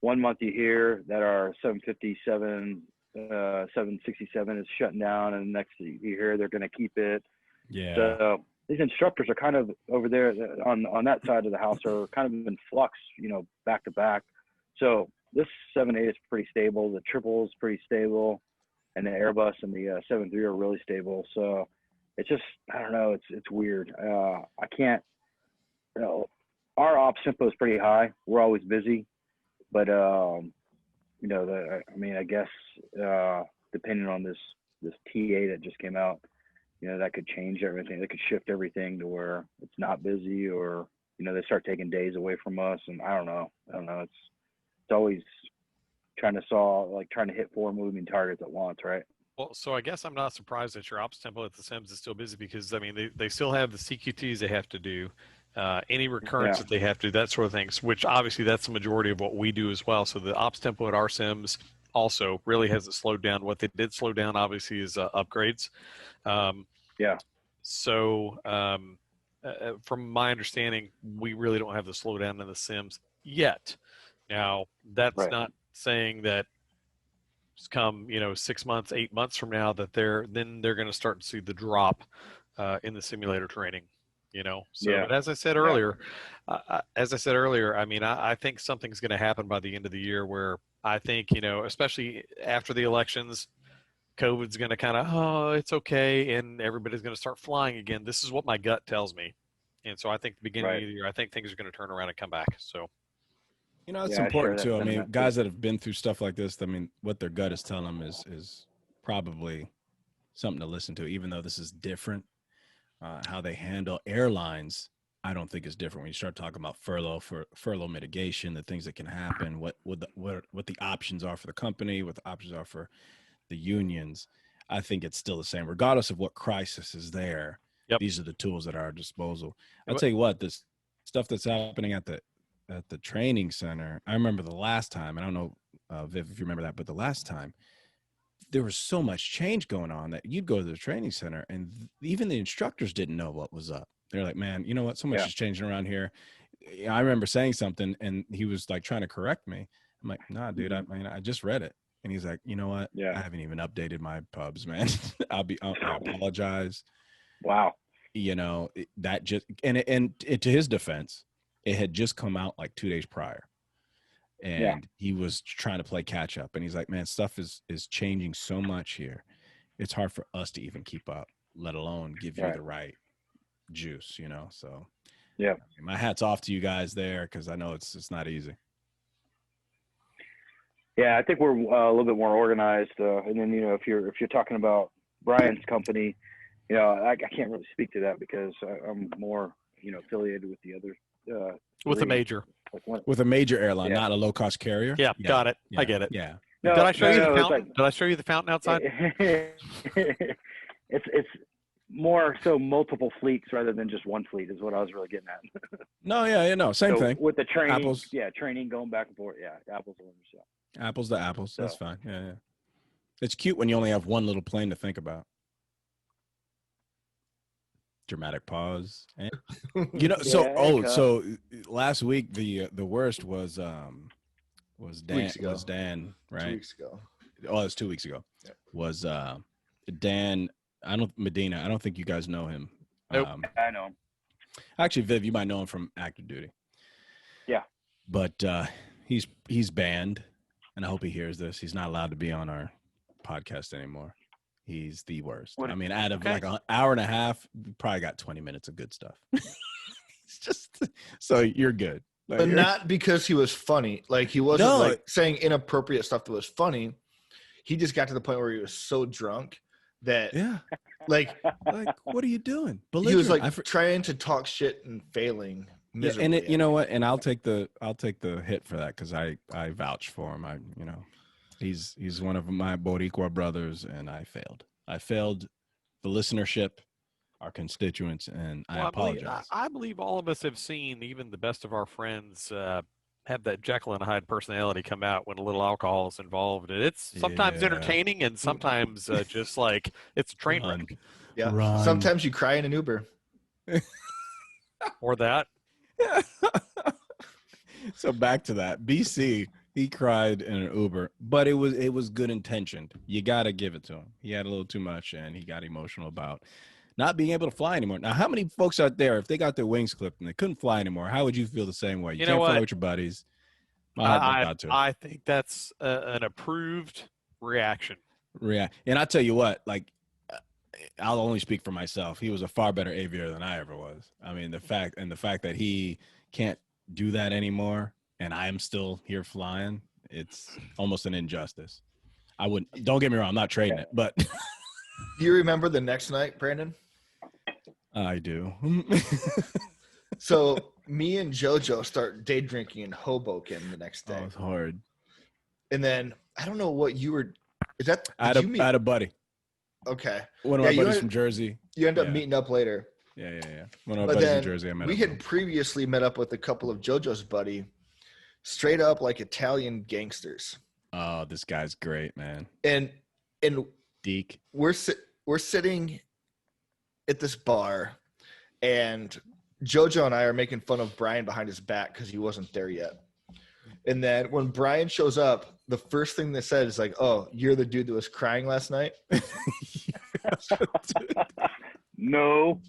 C: one month you hear that our 757, 767 is shutting down, and the next you hear they're going to keep it.
A: Yeah.
C: So these instructors are kind of over there on that side of the house are kind of in flux, back to back. So this 78 is pretty stable. The triple is pretty stable, and the Airbus and the 73 are really stable. So it's just, I don't know, it's weird. I can't, our ops tempo is pretty high. We're always busy, but I guess depending on this TA that just came out, that could change everything. They could shift everything to where it's not busy, or they start taking days away from us. And I don't know. It's always trying to hit 4 moving targets at once, right?
B: Well, so I guess I'm not surprised that your ops tempo at the Sims is still busy because, I mean, they still have the CQTs they have to do, any recurrence that they have to do, that sort of things, which obviously that's the majority of what we do as well. So the ops tempo at our Sims also really hasn't slowed down. What they did slow down, obviously, is upgrades. So from my understanding, we really don't have the slowdown in the Sims yet. Now, that's not saying that come 6 months, 8 months from now that they're going to start to see the drop in the simulator training. But as I said earlier, I mean, I think something's going to happen by the end of the year where I think, especially after the elections, COVID's going to kind of, it's okay, and everybody's going to start flying again. This is what my gut tells me. And so I think the beginning of the year, I think things are going to turn around and come back. So,
A: it's important too. I mean, guys that have been through stuff like this, I mean, what their gut is telling them is probably something to listen to, even though this is different. How they handle airlines, I don't think is different. When you start talking about furlough mitigation, the things that can happen, what the options are for the company, what the options are for the unions, I think it's still the same, regardless of what crisis is there.
B: Yep.
A: These are the tools at our disposal. I'll tell you what, this stuff that's happening at the training center. I remember the last time, and I don't know, Viv, if you remember that, but the last time there was so much change going on that you'd go to the training center and even the instructors didn't know what was up. They're like, man, you know what? So much is changing around here. I remember saying something and he was like trying to correct me. I'm like, nah, dude, I just read it. And he's like, you know what? I haven't even updated my pubs, man. I apologize.
C: Wow.
A: That just, and to his defense, it had just come out like 2 days prior. And he was trying to play catch up. And he's like, man, stuff is changing so much here. It's hard for us to even keep up, let alone give you the right juice, So my hat's off to you guys there, because I know it's not easy.
C: Yeah, I think we're a little bit more organized. And then, if you're talking about Bryan's company, I can't really speak to that because I'm more, affiliated with the other.
B: With a major.
A: With a major airline, not a low-cost carrier.
B: Yeah, got it. I get it.
A: Yeah.
B: Did I show you the fountain? Did I show you the fountain outside?
C: It's more so multiple fleets rather than just one fleet is what I was really getting at.
A: No, same thing.
C: With the training,
A: apples.
C: Training going back and forth. Yeah, apples and oranges. Yeah.
A: Apples to apples. That's fine. Yeah. It's cute when you only have one little plane to think about. Dramatic pause. So last week the worst was Dan, right?
D: 2 weeks ago.
A: Oh, it was 2 weeks ago.
D: Yeah.
A: Was Dan? Medina. I don't think you guys know him.
B: Nope.
C: I know him.
A: Actually, Viv, you might know him from active duty.
C: Yeah.
A: But he's banned, and I hope he hears this. He's not allowed to be on our podcast anymore. He's the worst. I mean, out of like an hour and a half, we probably got 20 minutes of good stuff. It's just so you're good. Like,
D: But not because he was funny. Like he wasn't
A: No.
D: like saying inappropriate stuff that was funny. He just got to the point where he was so drunk that
A: yeah.
D: like
A: Like, what are you doing?
D: he was
A: Belligerent.
D: like trying to talk shit and failing
A: Yeah,
D: miserably.
A: and you know what? And I'll take the hit for that because I vouch for him. He's one of my Boricua brothers, and I failed. I failed the listenership, our constituents, and I apologize.
B: I believe all of us have seen even the best of our friends have that Jekyll and Hyde personality come out when a little alcohol is involved, and it's sometimes
A: Yeah.
B: entertaining and sometimes just like it's a train
A: Run.
B: wreck
D: Yeah.
A: Run.
D: Sometimes you cry in an Uber.
B: or that.
A: So back to that. BC, he cried in an Uber, but it was good intentioned. You got to give it to him. He had a little too much, and he got emotional about not being able to fly anymore. Now, how many folks out there, if they got their wings clipped and they couldn't fly anymore, how would you feel the same way? You
B: know
A: can't fly
B: what?
A: with your buddies. My heart broke out to it.
B: I think that's an approved reaction.
A: Yeah, and I tell you what, like, I'll only speak for myself. He was a far better aviator than I ever was. I mean, the fact that he can't do that anymore, and I am still here flying, it's almost an injustice. I wouldn't. Don't get me wrong. I'm not trading it, but
D: Do you remember the next night, Brandon?
A: I do.
D: So me and JoJo start day drinking in Hoboken the next day.
A: Oh, it's hard.
D: And then I don't know what you were. Is that?
A: I had a buddy.
D: Okay.
A: One of my
D: you
A: buddies from Jersey.
D: You end up
A: Yeah.
D: meeting up later.
A: Yeah. One of my
D: But
A: buddies
D: then
A: from Jersey. I met
D: we
A: up
D: had
A: with.
D: previously met up with a couple of JoJo's buddy, straight up like Italian gangsters.
A: Oh, this guy's great, man.
D: And
A: Deke.
D: we're sitting at this bar, and JoJo and I are making fun of Bryan behind his back because he wasn't there yet. And then when Bryan shows up, the first thing they said is like, "Oh, you're the dude that was crying last night."
C: No.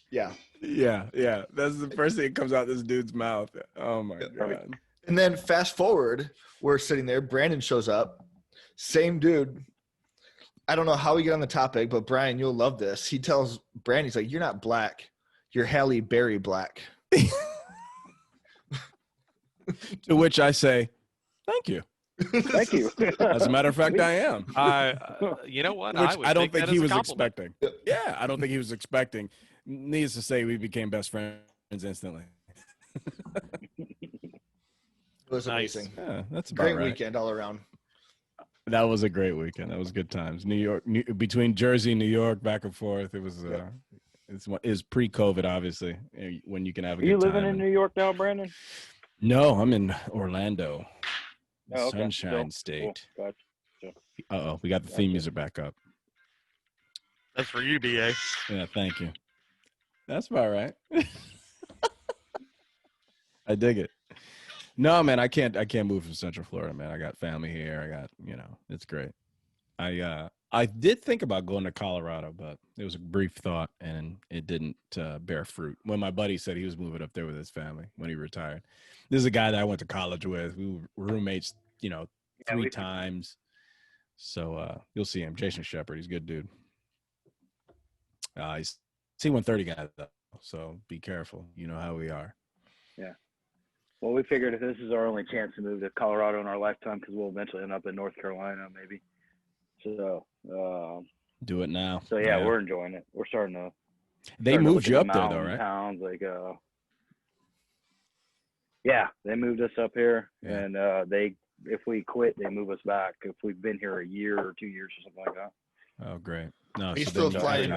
D: Yeah.
A: Yeah. That's the first thing that comes out this dude's mouth. Oh my god.
D: And then fast forward, we're sitting there. Brandon shows up, same dude. I don't know how we get on the topic, but Bryan, you'll love this. He tells Brandon, he's like, "You're not black. You're Halle Berry black."
A: To which I say, "Thank you."
C: Thank you.
A: As a matter of fact, I am.
B: You know what?
A: Which I don't
B: take
A: think
B: that
A: he
B: as a
A: was
B: compliment.
A: expecting. Yeah, I don't think he was expecting. Needless to say, we became best friends instantly.
D: It was
B: Nice.
D: amazing.
A: Yeah, that's about
D: Great
A: right.
D: weekend all around.
A: That was a great weekend. That was good times. New York, between Jersey, New York, back and forth. It was. It's pre-COVID, obviously, when you can have a
C: Are you
A: good
C: living
A: time.
C: in New York now, Brandon?
A: No, I'm in Orlando,
C: Oh, okay.
A: Sunshine
C: Cool.
A: State.
C: Cool. Gotcha.
A: Uh-oh, we got the theme music back up.
B: That's for you, BA.
A: Yeah, thank you. That's about right. I dig it. No, man, I can't move from Central Florida, man. I got family here. I got, it's great. I did think about going to Colorado, but it was a brief thought and it didn't bear fruit. When my buddy said he was moving up there with his family when he retired. This is a guy that I went to college with. We were roommates, 3 times. So you'll see him, Jason Shepard. He's a good dude. He's C-130 guy though, so be careful. You know how we are.
C: Yeah. Well, we figured if this is our only chance to move to Colorado in our lifetime, because we'll eventually end up in North Carolina, maybe. So,
A: do it now.
C: So yeah, we're enjoying it. We're starting to.
A: They moved you up there though, right?
C: Towns like, yeah, they moved us up here, and if we quit, they move us back. If we've been here a year or 2 years or something like that.
A: Oh, great. No,
D: Are you still flying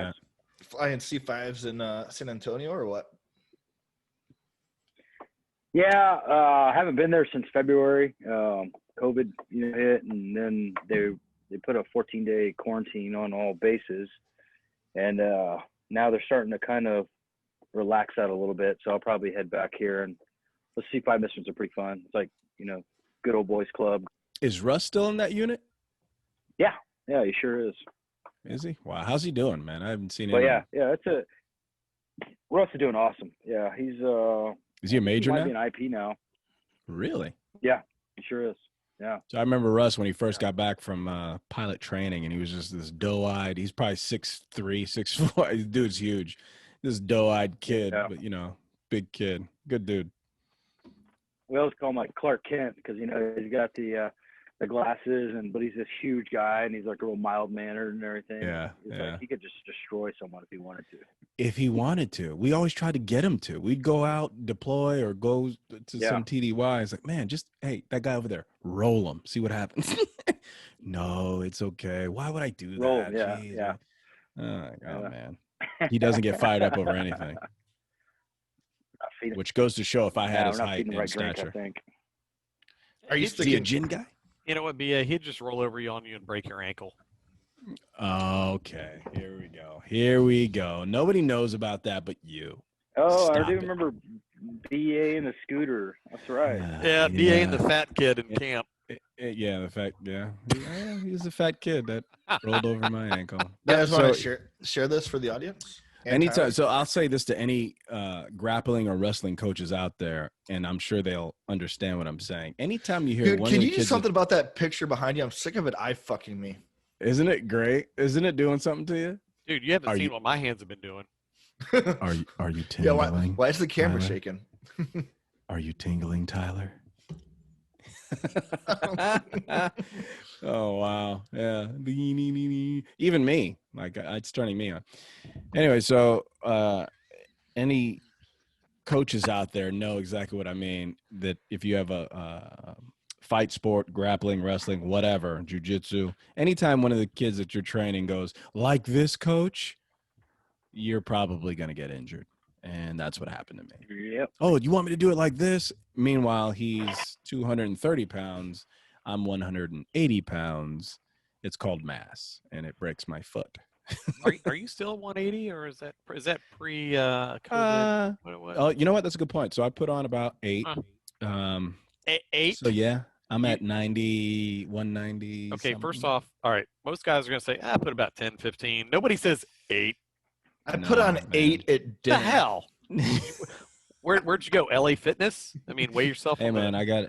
D: C5s in San Antonio or what?
C: Yeah, I haven't been there since February. COVID, hit, and then they put a 14-day quarantine on all bases, and now they're starting to kind of relax that a little bit. So I'll probably head back here, and the C5 missions are pretty fun. It's like good old boys club.
A: Is Russ still in that unit?
C: Yeah, he sure is.
A: Is he? Wow, how's he doing, man? I haven't seen him.
C: But yeah, Russ is doing awesome. Yeah, he's
A: Is he a major
C: he
A: now?
C: might be an IP now.
A: Really?
C: Yeah, he sure is. Yeah.
A: So I remember Russ when he first got back from pilot training, and he was just this doe-eyed. He's probably 6'3", 6'4". This dude's huge. This doe-eyed kid, but big kid, good dude.
C: we always call him like Clark Kent because he's got the glasses but he's this huge guy and he's like a real mild mannered and everything.
A: Yeah,
C: It's like he could just destroy someone if he wanted to.
A: If he wanted to, we always tried to get him to. We'd go out, deploy, or go to some TDY. It's like, man, just hey, that guy over there, roll him, see what happens. No, it's okay. Why would I do that?
C: Roll,
A: Jeez.
C: yeah.
A: Oh man, he doesn't get fired up over anything. Which goes to show if I had his height and stature.
C: Drink, I think.
D: Are you
A: Is he a gin guy?
B: You know what, BA? He'd just roll over on you and break your ankle.
A: Okay, here we go. Nobody knows about that but you.
C: Oh,
A: Stop
C: I do
A: it.
C: remember BA and the scooter. That's right.
B: Yeah, BA and the fat kid in camp.
A: Yeah, he's a fat kid that rolled over my ankle.
D: You guys want to share this for the audience?
A: Anytime. So I'll say this to any grappling or wrestling coaches out there, and I'm sure they'll understand what I'm saying. Anytime you hear
D: Dude,
A: one
D: can
A: of the
D: you do
A: kids
D: something about that picture behind you? I'm sick of it eye fucking me.
A: Isn't it great? Isn't it doing something to you?
B: Dude, you haven't seen what my hands have been doing.
A: Are you
D: Yeah,
A: tingling?
D: why is the camera
A: Tyler?
D: shaking?
A: Are you tingling, Tyler? Oh wow, yeah. Even me, like it's turning me on. Anyway, so any coaches out there know exactly what I mean. That if you have a fight sport, grappling, wrestling, whatever, jiu-jitsu, anytime one of the kids that you're training goes like this, coach, you're probably going to get injured. And that's what happened to me.
C: Yep.
A: Oh, you want me to do it like this? Meanwhile, he's 230 pounds. I'm 180 pounds. It's called mass, and it breaks my foot.
B: Are you still 180, or is that pre COVID?
A: Oh, you know what? That's a good point. So I put on about 8.
B: Huh. 8?
A: So yeah, I'm at 90, 190.
B: Okay,
A: something.
B: first off, all right. Most guys are gonna say, I put about 10, 15. Nobody says 8.
D: I put on 8 at
B: The
D: dinner.
B: hell? Where'd you go? LA Fitness? I mean, weigh yourself.
A: Hey man, I got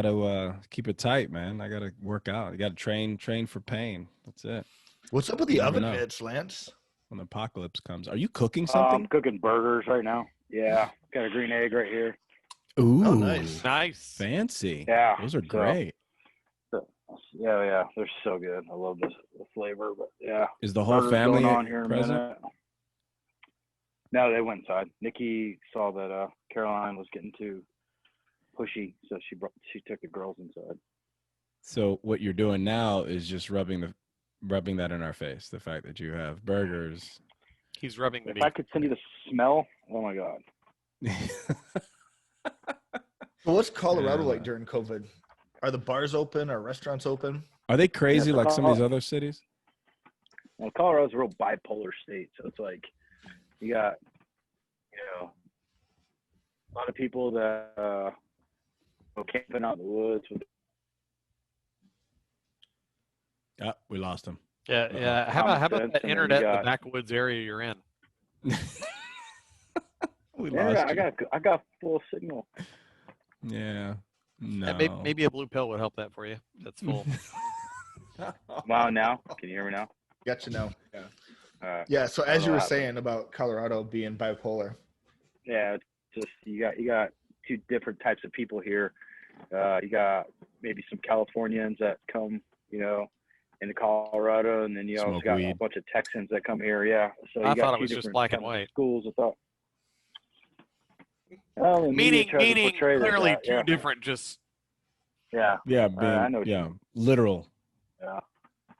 A: to keep it tight, man. I got to work out. I got to train for pain. That's it.
D: What's up with the
A: You never
D: oven
A: know.
D: mitts, Lance?
A: When the apocalypse comes, are you cooking something?
C: I'm cooking burgers right now. Yeah, got a green egg right here.
A: Ooh,
D: Oh, nice.
B: Nice.
A: fancy.
C: Yeah,
A: Those are great.
C: Yeah, they're so good. I love the flavor, but yeah.
A: Is the whole
C: Burgers
A: family
C: going on here in a
A: present?
C: minute. No, they went inside. Nikki saw that Caroline was getting too pushy, so she took the girls inside.
A: So what you're doing now is just rubbing that in our face. The fact that you have burgers.
B: He's rubbing the
C: If
B: meat.
C: I could send you the smell, oh my god.
D: So what's Colorado
A: Yeah.
D: like during COVID? Are the bars open? Are restaurants open?
A: Are they crazy
C: Yeah,
A: like some of these other cities?
C: Well, Colorado's a real bipolar state, so it's like you got, a lot of people that go camping out in the woods.
A: Yeah, we lost him.
B: Yeah. How about
C: sense,
B: that
C: and then
B: internet
C: you
B: in the
C: got-
B: backwoods area you're in?
A: We
C: Yeah,
A: lost you.
C: I got full signal.
A: Yeah. No.
B: Yeah, maybe a blue pill would help that for you. That's full.
C: Wow, now can you hear me now?
D: Got you now. Yeah.
C: Yeah,
D: So as you were saying about Colorado being bipolar,
C: it's just you got two different types of people here. You got maybe some Californians that come, into Colorado, and then you also
A: Smoke
C: got
A: weed.
C: a bunch of Texans that come here. Yeah, so you
B: I
C: got
B: thought it
C: two
B: was just
C: different
B: black and
C: kinds of
B: white.
C: schools. I thought. Well, the media
B: meaning
C: tries to portray it as
B: clearly
C: that,
B: two different. Just
C: Yeah.
A: Yeah,
C: I know what you
A: yeah,
C: mean.
A: literal.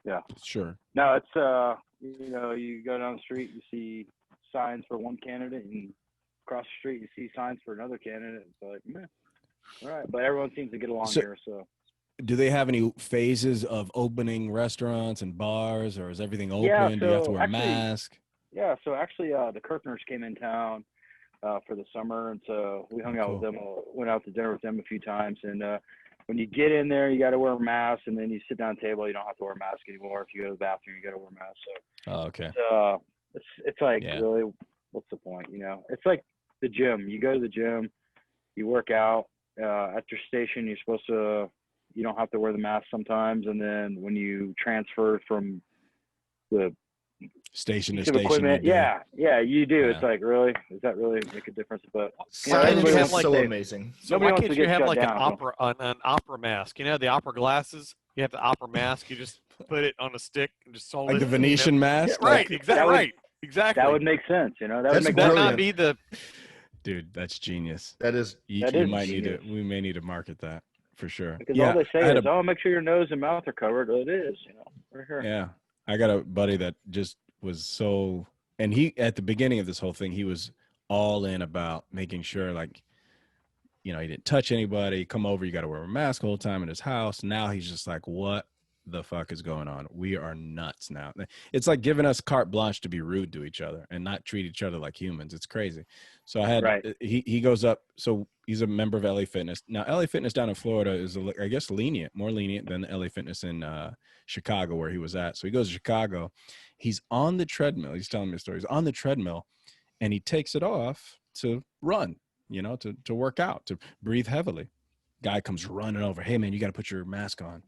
C: Yeah.
A: Sure.
C: No, it's you go down the street, you see signs for one candidate, and across the street you see signs for another candidate. It's like, meh. All right, but everyone seems to get along
A: So-
C: here. So
A: Do they have any phases of opening restaurants and bars, or is everything open?
C: Yeah,
A: Do you have to
C: so
A: wear a
C: actually-
A: mask?
C: yeah, so actually the Kirkners came in town for the summer, and so we hung out with them, went out to dinner with them a few times, and when you get in there, you got to wear a mask, and then you sit down at the table, you don't have to wear a mask anymore. If you go to the bathroom, you got to wear a mask. So
A: Oh, okay.
C: it's like,
A: Yeah.
C: really, what's the point? It's like the gym. You go to the gym, you work out. At your station, you don't have to wear the mask sometimes, and then when you transfer from the
A: Station to
C: piece of
A: station.
C: equipment.
A: You do.
C: Yeah, you do.
A: Yeah.
C: It's like, really? Does that really make a difference? But
D: Science
C: everybody
D: is
C: wants to
D: so
C: say-
D: amazing.
B: So
C: Nobody
B: why
C: wants
B: can't
C: to
B: you
C: get
B: have
C: shut
B: like
C: down,
B: an opera mask? You know, the opera glasses. You have the opera mask. You just put it on a stick and just hold
A: Like
B: it.
A: the Venetian mask.
B: Yeah, right.
C: That
B: Exactly.
C: would-
B: Right. Exactly.
C: That would make sense, you know. That
D: That's
C: would make
B: that
D: brilliant.
B: not be the
A: Dude, that's genius.
D: That is
A: You,
C: That
A: you
C: is
A: might
C: genius.
A: need to. We may need to market that for sure.
C: because
A: Yeah,
C: all they say
A: I had
C: is, "Oh, make sure your nose and mouth are covered." It is, you know, right here.
A: Yeah, I got a buddy that just was so, and he at the beginning of this whole thing, he was all in about making sure, like, you know, he didn't touch anybody. Come over, you got to wear a mask the whole time in his house. Now he's just like, what the fuck is going on? We are nuts now. It's like giving us carte blanche to be rude to each other and not treat each other like humans. It's crazy. So I had
C: Right.
A: he goes up. So he's a member of LA Fitness. Now LA Fitness down in Florida is I guess more lenient than LA Fitness in Chicago where he was at. So he goes to Chicago. He's on the treadmill. He's telling me a story. He's on the treadmill and he takes it off to run, you know, to work out, to breathe heavily. Guy comes running over. Hey man, you got to put your mask on.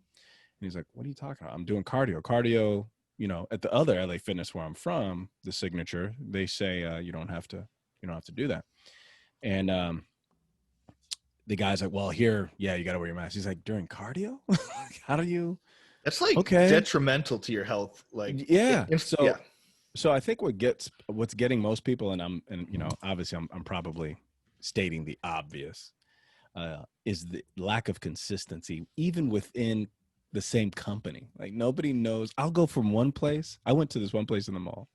A: And he's like, what are you talking about? I'm doing cardio. Cardio, you know, at the other LA Fitness where I'm from, the Signature, they say you don't have to do that. And the guy's like, well, here, yeah, you got to wear your mask. He's like, during cardio? How do you?
D: that's like
A: Okay.
D: detrimental to your health. Like
A: Yeah.
D: yeah.
A: So I think what's getting most people, and you know, obviously I'm probably stating the obvious, is the lack of consistency, even within the same company. Like nobody knows. I'll go from one place. I went to this one place in the mall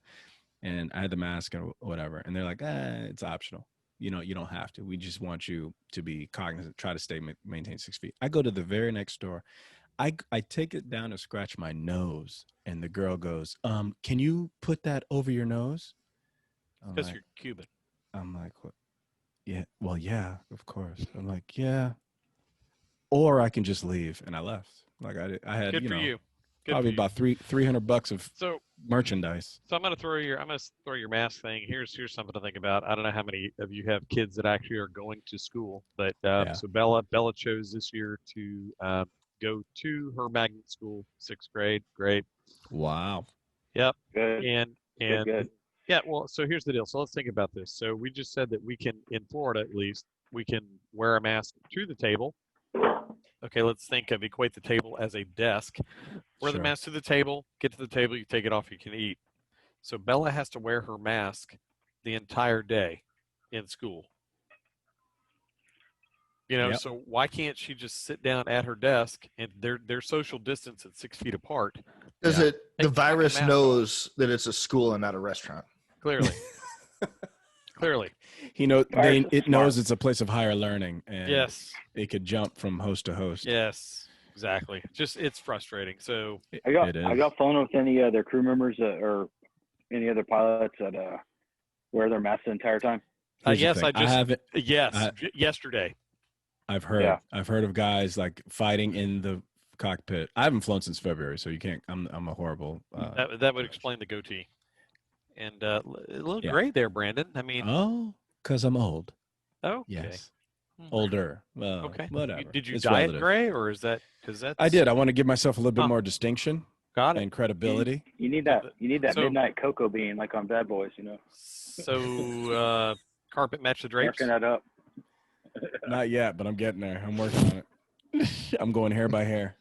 A: and I had the mask or whatever. And they're like, it's optional. You know, you don't have to. We just want you to be cognizant, try to maintain 6 feet. I go to the very next store. I take it down to scratch my nose. And the girl goes, can you put that over your nose?
B: because you're Cuban.
A: I'm like, what? Yeah, well, yeah, of course. I'm like, yeah. Or I can just leave. And I left. Like I had,
B: Good
A: you
B: for
A: know,
B: you. Good
A: probably
B: for you.
A: about $300 of
B: So
A: merchandise.
B: I'm gonna throw your mask thing. Here's something to think about. I don't know how many of you have kids that actually are going to school, but
A: Yeah.
B: so Bella chose this year to go to her magnet school, 6th grade. Great.
A: Wow.
B: Yep.
C: Good.
B: And
C: Good.
B: yeah, well, so here's the deal. So let's think about this. So we just said that we can, in Florida at least, we can wear a mask to the table. Okay, let's equate the table as a desk. Wear the
A: Sure.
B: mask to the table, get to the table, you take it off, you can eat. So Bella has to wear her mask the entire day in school. You know,
A: Yep.
B: so why can't she just sit down at her desk and they're social distance at 6 feet apart?
D: Does
A: Yeah.
D: it the
B: Take the fucking
D: virus
B: mask off.
D: knows that it's a school and not a restaurant?
B: Clearly. Clearly.
A: He knows
C: Virus is
A: it
C: smart.
A: knows it's a place of higher learning, and
B: Yes.
A: it could jump from host to host.
B: Yes. Exactly. Just it's frustrating. So
C: I got
A: It is.
C: I got phone with any other crew members or any other pilots that wear their masks the entire time.
A: Here's the
B: yes,
A: thing.
B: I just
A: haven't.
B: yesterday.
A: I've heard.
C: Yeah.
A: I've heard of guys like fighting in the cockpit. I haven't flown since February, so you can't. I'm a horrible.
B: That would explain the goatee. And a little
A: Yeah.
B: gray there, Brandon. I mean,
A: Oh, because I'm old.
B: okay.
A: Yes,
B: Hmm.
A: older. Well,
B: Okay.
A: whatever.
B: Did you
A: It's
B: dye
A: relative.
B: it gray, or is that because that's?
A: I did. I want to give myself a little bit
B: Huh.
A: more distinction
B: Got it.
A: and credibility.
C: You need that. You need that
B: So-
C: midnight cocoa bean like on Bad Boys. You know,
B: So carpet match the drapes.
C: working that up.
A: Not yet, but I'm getting there. I'm working on it. I'm going hair by hair.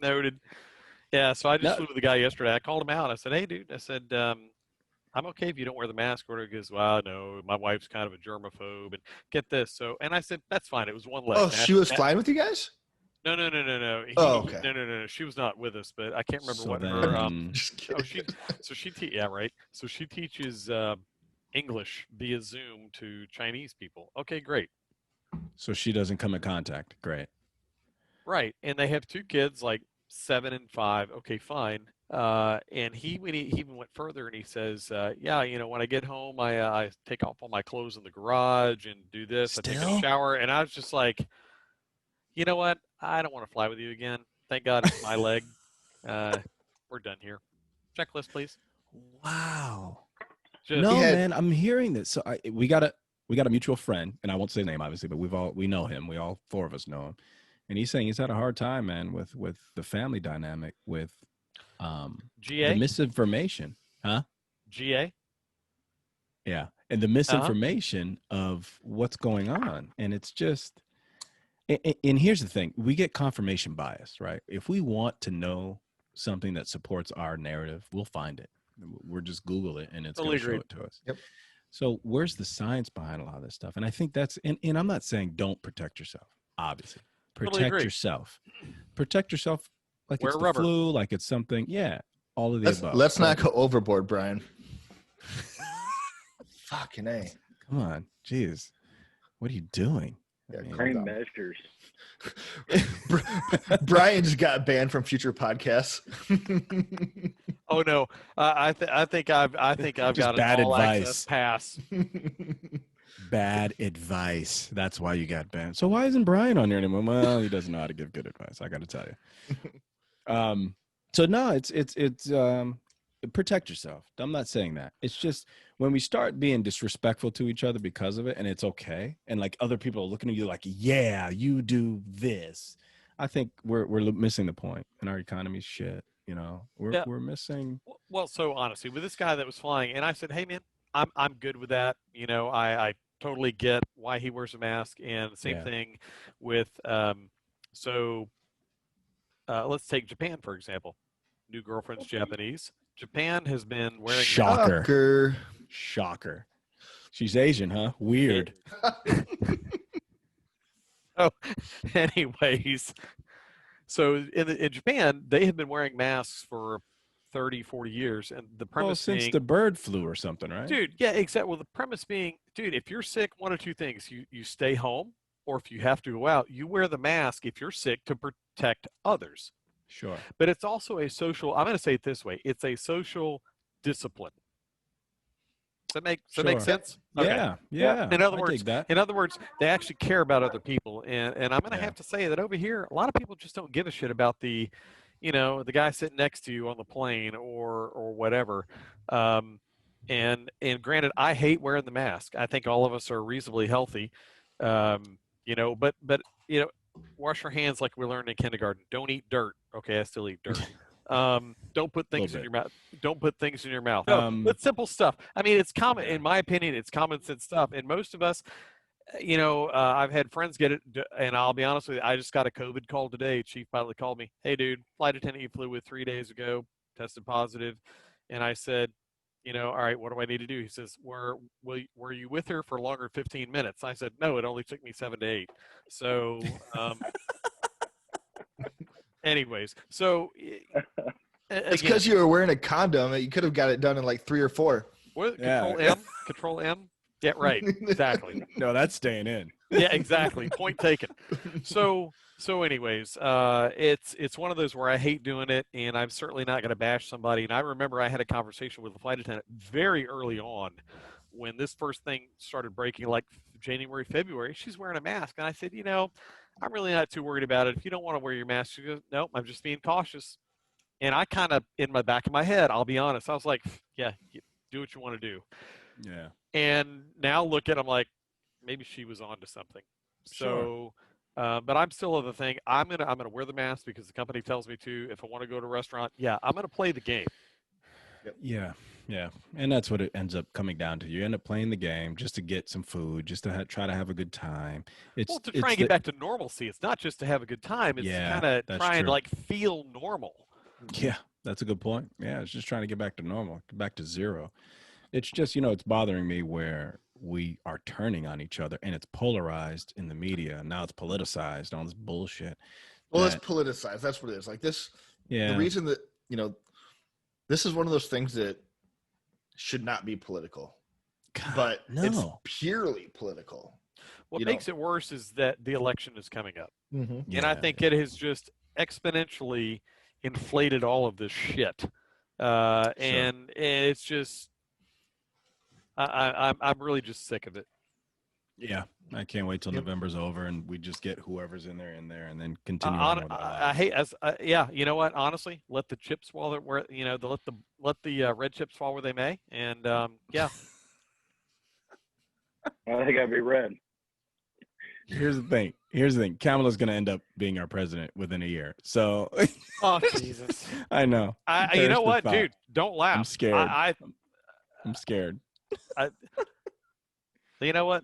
B: Noted. Yeah. So I just
A: No.
B: flew with the guy yesterday. I called him out. I said, "Hey, dude." I said, "I'm okay if you don't wear the mask." Or he goes, "Well, no, my wife's kind of a germaphobe." And get this. So, and I said, "That's fine." It was one leg.
D: Oh, she was flying with you guys?
B: No.
D: Oh, okay.
B: No. She was not with us, but I can't remember
A: So
B: what
A: then-
B: her.
D: Just kidding.
B: Yeah, right. So she teaches English via Zoom to Chinese people. Okay, great.
A: So she doesn't come in contact. Great.
B: Right, and they have 2 kids, like 7 and 5. Okay, fine. And he even went further, and he says, "Yeah, you know, when I get home, I take off all my clothes in the garage and do this. I take
A: Still?
B: a shower." And I was just like, "You know what? I don't want to fly with you again. Thank God it's my leg. We're done here. Checklist, please."
A: Wow.
B: Just,
A: No,
D: He had-
A: man, I'm hearing this. So we got a mutual friend, and I won't say his name obviously, but we know him. We all 4 of us know him, and he's saying he's had a hard time, man, with the family dynamic with The
B: GA?
A: misinformation, huh?
B: GA?
A: Yeah. And the misinformation of what's going on. And it's just, and here's the thing, we get confirmation bias, right? If we want to know something that supports our narrative, we'll find it. We're just Google it and it's going
B: Totally
A: to show
B: agreed.
A: it to us.
D: Yep.
A: So where's the science behind a lot of this stuff? And I think that's, and I'm not saying don't protect yourself, obviously.
B: Totally agree.
A: Yourself. Protect yourself like
B: Wear
A: it's the
B: rubber.
A: flu, like it's something. Yeah. All of the above.
D: Let's not go overboard, Brian. Fucking A.
A: Come on. Jeez. What are you doing?
D: Yeah,
A: I mean,
C: Extreme measures.
D: Brian just got banned from future podcasts.
B: Oh no, I think I've
A: Just
B: got
A: bad
B: an all
A: advice.
B: access pass.
A: Bad advice. That's why you got banned. So why isn't Brian on there anymore? Well, he doesn't know how to give good advice. I got to tell you. So no, it's protect yourself. I'm not saying that. It's just when we start being disrespectful to each other because of it, and it's okay, and like other people are looking at you like, yeah, you do this. I think we're missing the point, and our economy's shit. You know, we're missing.
B: Well, so honestly, with this guy that was flying, and I said, hey man, I'm good with that. You know, I totally get why he wears a mask, and the same thing with let's take Japan for example. New girlfriend's Japanese. Japan has been wearing
A: Shocker. She's Asian, huh? Weird.
B: Oh, anyways, so in Japan, they have been wearing masks for 30, 40 years, and the premise
A: since
B: being,
A: the bird flu or something, right?
B: dude, yeah, exactly. Well, the premise being, dude, if you're sick, one of two things: you stay home, or if you have to go out, you wear the mask if you're sick to protect others.
A: Sure.
B: But it's also a social, I'm going to say it this way, it's a social discipline. Does that make sense?
A: Okay. Yeah.
B: In other words, they actually care about other people. And I'm going to have to say that over here, a lot of people just don't give a shit about the guy sitting next to you on the plane or whatever. And granted, I hate wearing the mask. I think all of us are reasonably healthy. But wash your hands like we learned in kindergarten. Don't eat dirt. Okay, I still eat dirt. Don't put things in your mouth. Don't put things in your mouth. It's simple stuff. I mean, it's common, in my opinion, it's common sense stuff. And most of us, I've had friends get it, and I'll be honest with you, I just got a COVID call today. Chief pilot called me. Hey, dude, flight attendant you flew with 3 days ago, tested positive. And I said, all right, what do I need to do? He says, were you with her for longer than 15 minutes? I said, no, it only took me 7 to 8. So, anyways, so
D: it's because you were wearing a condom. You could have got it done in like 3 or 4.
B: What? Control M. Yeah, right. Exactly.
A: No, that's staying in.
B: Yeah, exactly. Point taken. So anyways, it's one of those where I hate doing it, and I'm certainly not going to bash somebody. And I remember I had a conversation with a flight attendant very early on when this first thing started breaking, like January, February. She's wearing a mask, and I said, I'm really not too worried about it. If you don't want to wear your mask, she goes, no, I'm just being cautious. And I kind of, in my back of my head, I'll be honest, I was like, yeah, do what you want to do.
A: Yeah.
B: And now look at, I'm like, maybe she was onto something.
A: Sure.
B: So, but I'm still of the thing. I'm gonna wear the mask because the company tells me to. If I want to go to a restaurant, I'm gonna play the game.
A: Yep. Yeah, and that's what it ends up coming down to. You end up playing the game just to get some food, just to try to have a good time.
B: To try and get back to normalcy. It's not just to have a good time. It's kind of try and like feel normal.
A: Yeah, that's a good point. Yeah, it's just trying to get back to normal, get back to zero. It's just, it's bothering me where we are turning on each other and it's polarized in the media. Now it's politicized, all this bullshit.
D: Well, it's politicized. That's what it is. Like this, the reason that, this is one of those things that should not be political, but it's purely political.
B: What makes it worse is that the election is coming up.
D: Mm-hmm.
B: And I think it has just exponentially inflated all of this shit. And it's just, I'm really just sick of it.
A: Yeah, I can't wait till November's over and we just get whoever's in there, and then continue on with our lives.
B: I hate you know what? Honestly, let the chips fall where let the red chips fall where they may, and yeah.
C: I think I'd be red.
A: Here's the thing. Kamala's going to end up being our president within a year. So
B: Oh Jesus!
A: I know.
B: You know
A: Perish the
B: what,
A: thought.
B: dude? Don't laugh.
A: I'm scared. I'm scared.
B: You know what?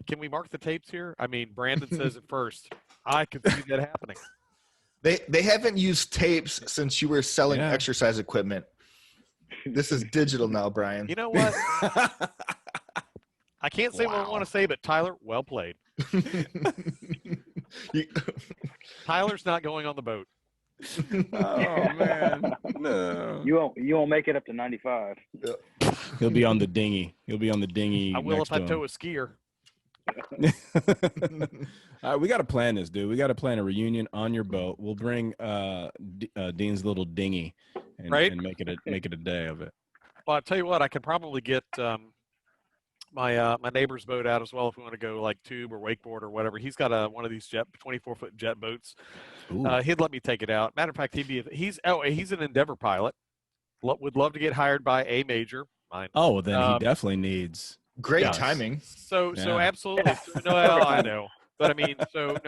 B: Can we mark the tapes here? I mean, Brandon says it first. I could see that happening.
D: They haven't used tapes since you were selling exercise equipment. This is digital now, Bryan.
B: You know what? I can't say what I want to say, but Tyler, well played. Tyler's not going on the boat.
A: Oh man, no.
C: You won't make it up to 95.
A: He'll be on the dinghy. He'll be on the dinghy.
B: I will
A: next
B: if I
A: to
B: tow
A: him.
B: a skier.
A: All right, we got to plan this, dude. We got to plan a reunion on your boat. We'll bring Dean's little dinghy and make it a day of it.
B: Well, I'll tell you what, I could probably get my neighbor's boat out as well if we want to go like tube or wakeboard or whatever. He's got one of these 24-foot jet boats. He'd let me take it out. Matter of fact, he's an Endeavor pilot. Would love to get hired by a major. Mine.
A: Oh, well, then he definitely needs
D: great timing.
B: So absolutely. No, I know. But I mean,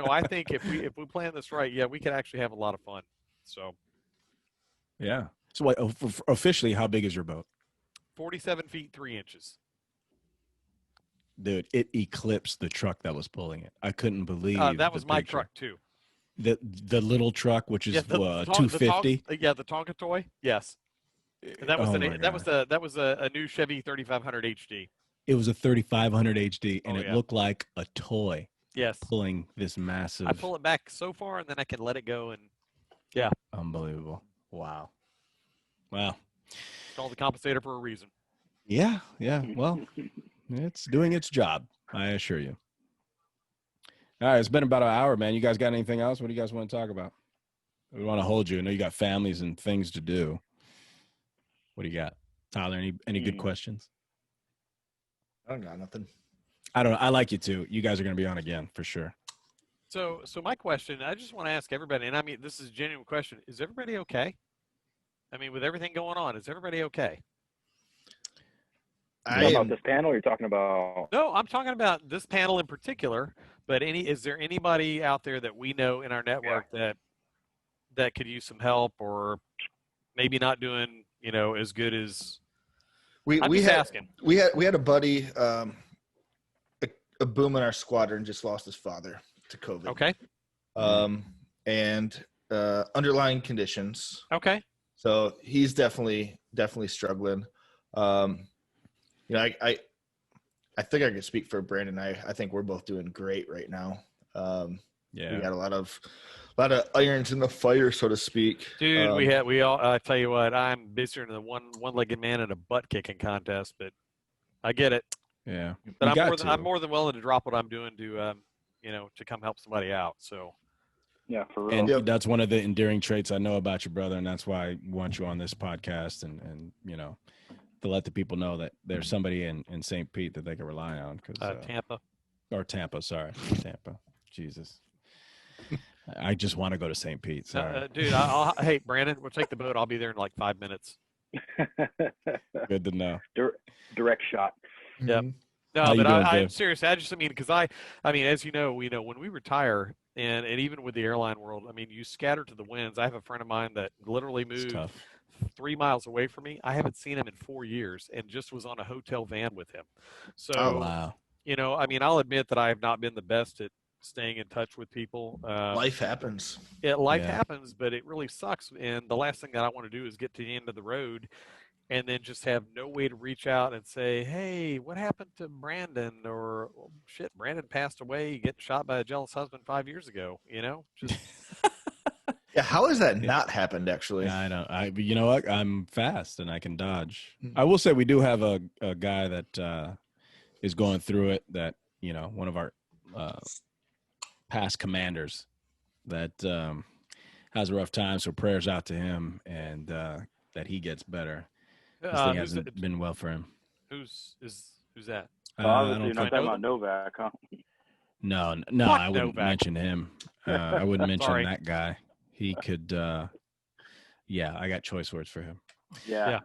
B: I think if we plan this right, we could actually have a lot of fun. So
A: yeah. So what, officially, how big is your boat?
B: 47 feet 3 inches.
A: Dude, it eclipsed the truck that was pulling it. I couldn't believe
B: that was my truck too.
A: The little truck, which is 250.
B: The Tonka toy. Yes. And that was a new Chevy 3500 HD.
A: It was a 3500 HD, and it looked like a toy.
B: Yes.
A: Pulling this massive.
B: I pull it back so far, and then I can let it go, and
A: unbelievable. Wow.
B: It's called the Compensator for a reason.
A: Yeah. Well, it's doing its job, I assure you. All right, it's been about an hour, man. You guys got anything else? What do you guys want to talk about? We want to hold you. I know you got families and things to do. What do you got, Tyler? Any good questions?
D: I don't got nothing.
A: I don't know. I like you too. You guys are going to be on again for sure.
B: So my question, I just want to ask everybody, and I mean, this is a genuine question. Is everybody okay? I mean, with everything going on, is everybody okay?
C: About this panel you're talking about?
B: No, I'm talking about this panel in particular, but is there anybody out there that we know in our network that could use some help, or maybe not doing, as good as we had a
D: buddy, a boom in our squadron just lost his father to COVID.
B: Okay.
D: And underlying conditions.
B: Okay.
D: So he's definitely struggling. I think I can speak for Brandon. I think we're both doing great right now. We got a lot of irons in the fire, so to speak.
B: Dude, we all. I tell you what, I'm busier than the one-legged man in a butt kicking contest, but I get it.
A: Yeah,
B: but I'm more than willing to drop what I'm doing to to come help somebody out. So.
C: Yeah, for real.
A: And that's one of the endearing traits I know about your brother, and that's why I want you on this podcast, and to let the people know that there's somebody in St. Pete that they can rely on. Tampa. Sorry, Tampa. Jesus. I just want to go to St. Pete. Sorry.
B: Dude, hey, Brandon, we'll take the boat. I'll be there in like 5 minutes.
A: Good to know.
C: Direct shot.
B: Yep. No, but I'm serious. Because I mean, as you know, when we retire, and even with the airline world, I mean, you scatter to the winds. I have a friend of mine that literally moved 3 miles away from me. I haven't seen him in 4 years, and just was on a hotel van with him. So,
A: wow.
B: I mean, I'll admit that I have not been the best at staying in touch with people.
D: Life happens.
B: Life happens, but it really sucks. And the last thing that I want to do is get to the end of the road and then just have no way to reach out and say, hey, what happened to Brandon? Or, oh, shit, Brandon passed away getting shot by a jealous husband 5 years ago, Just
D: yeah, how has that not happened, actually?
A: I know. You know what? I'm fast and I can dodge. I will say we do have a guy that is going through it, that, one of our past commanders that has a rough time, so prayers out to him, and that he gets better. This thing hasn't been well for him.
B: Who's that?
C: Obviously, you're not talking about Novak, huh?
A: No, I wouldn't mention him. I wouldn't mention that guy. He could. I got choice words for him.
C: Yeah.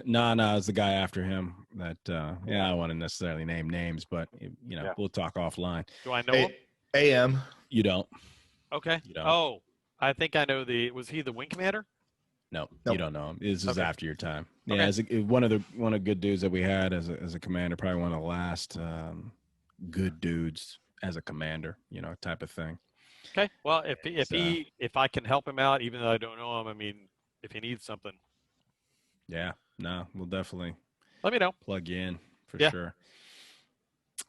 A: No, it's the guy after him. That I don't want to necessarily name names, but we'll talk offline.
B: Do I know him?
D: AM.
A: You don't.
B: Okay.
A: You don't.
B: Oh, I think I know was he the wing commander?
A: No,
D: Nope.
A: you don't know him. This is
B: Okay.
A: after your time.
B: Okay.
A: Yeah, as one of the good dudes that we had as a commander, probably one of the last good dudes as a commander, type of thing.
B: Okay. Well, if I can help him out, even though I don't know him, I mean, if he needs something,
A: Yeah, no, we'll definitely
B: let me know.
A: plug you in for
B: Yeah.
A: sure.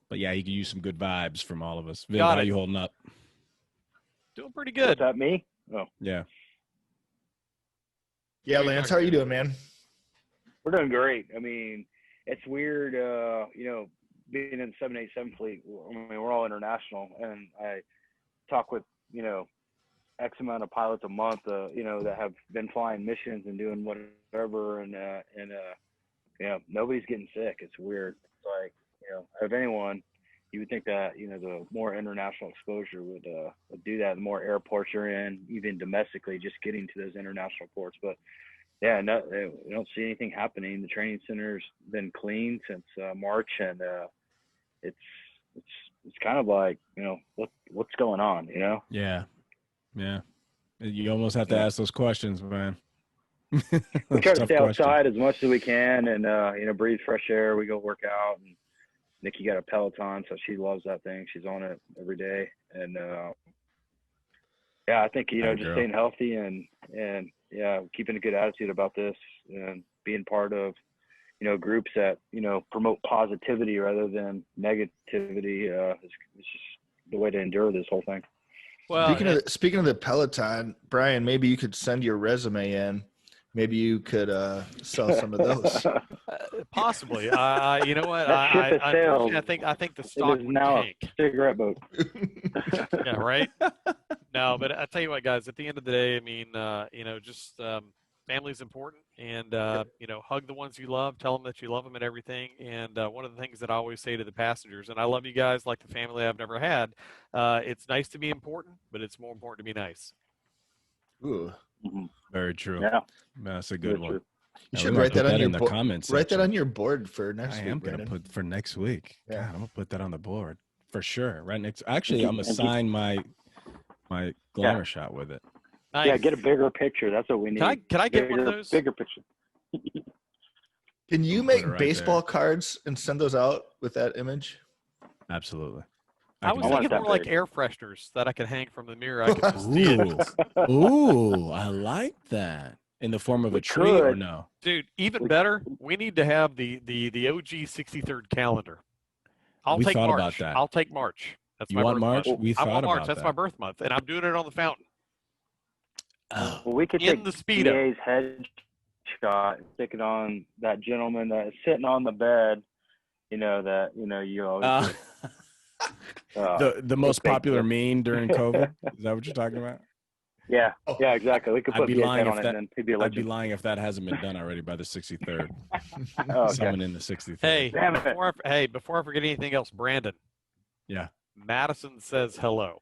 A: But yeah, you can use some good vibes from all of us. Viv,
B: Got
A: how
B: it.
A: you holding up?
B: Doing pretty
C: What's
B: good.
C: that, me? Oh,
A: Yeah.
D: Yeah, Lance, how are you doing, man?
C: we're doing great. I mean, it's weird, being in the 787 fleet. I mean, we're all international, and I talk with, X amount of pilots a month, that have been flying missions and doing whatever, and nobody's getting sick. It's weird. It's like, of anyone, you would think that, the more international exposure would do that. The more airports you're in, even domestically, just getting to those international ports. But yeah, no, we don't see anything happening. The training center's been clean since March, and it's kind of like, what's going on,
A: Yeah. Yeah. You almost have to ask those questions, man.
C: We
A: Those
C: try to
A: tough
C: stay
A: questions.
C: outside as much as we can, and breathe fresh air. We go work out, and Nikki got a Peloton, so she loves that thing. She's on it every day, and I think
A: Atta
C: just
A: girl.
C: staying healthy and keeping a good attitude about this, and being part of groups that promote positivity rather than negativity is just the way to endure this whole thing.
B: Well,
D: Speaking of the Peloton, Brian, maybe you could send your resume in. Maybe you could sell some of those.
B: possibly. You know what?
C: That ship has sailed.
B: Unfortunately, I think the
C: It
B: stock
C: is
B: would
C: now
B: tank.
C: a cigarette boat.
B: Yeah, right. No, but I tell you what, guys. At the end of the day, I mean, just family's important, and hug the ones you love. Tell them that you love them and everything. And one of the things that I always say to the passengers, and I love you guys like the family I've never had. It's nice to be important, but it's more important to be nice.
D: Ooh.
A: Very true.
C: Yeah,
A: That's a good
C: that's
A: one.
C: true.
D: You
A: Now,
D: should
A: we might
D: write that
A: put
D: on your
A: in the comments.
D: Write that
A: section.
D: on your board for next
A: I
D: week.
A: am going to
D: Brandon.
A: put for next week.
D: Yeah.
A: God, I'm going to put that on the board for sure. Right next. Actually, I'm going to sign my glamour shot with it.
B: Nice.
C: Yeah, get a bigger picture. That's what we need.
B: Can I get one of those?
C: Bigger picture.
D: Can you
A: Put
D: make
A: it right
D: baseball
A: there.
D: cards and send those out with that image?
A: Absolutely.
B: I was
C: I want
B: thinking
C: that
B: more like
C: big.
B: air fresheners that I could hang from the mirror. I could just see it.
A: Ooh, I like that. In the form of
C: We
A: a tree or
C: could.
A: no?
B: Dude, even better, we need to have the OG 63rd calendar.
A: We
B: take
A: thought
B: March.
A: about that.
B: I'll take March. That's
A: You
B: my
A: want
B: birth
A: March?
B: month.
A: We
B: I
A: thought
B: want March.
A: about
B: That's
A: that.
B: my birth month, and I'm doing it on the fountain.
A: Oh,
C: Well, we could
B: In
C: take
B: the Speedo.
C: DA's head shot and stick it on that gentleman that is sitting on the bed. You always
A: the most
C: clickbait
A: popular
C: joke.
A: meme during COVID. Is that what you're talking about?
C: Yeah, exactly. We could
A: I'd
C: put
A: be
C: Via's
A: lying
C: head
A: if
C: on it,
A: that-
C: and then he'd be a
A: I'd be
C: legend.
A: lying if that hasn't been done already by the 63rd.
C: Oh, okay.
A: Someone in the 63rd.
B: Hey,
C: Damn it.
B: before I forget anything else, Brandon.
A: Yeah.
B: Madison says hello.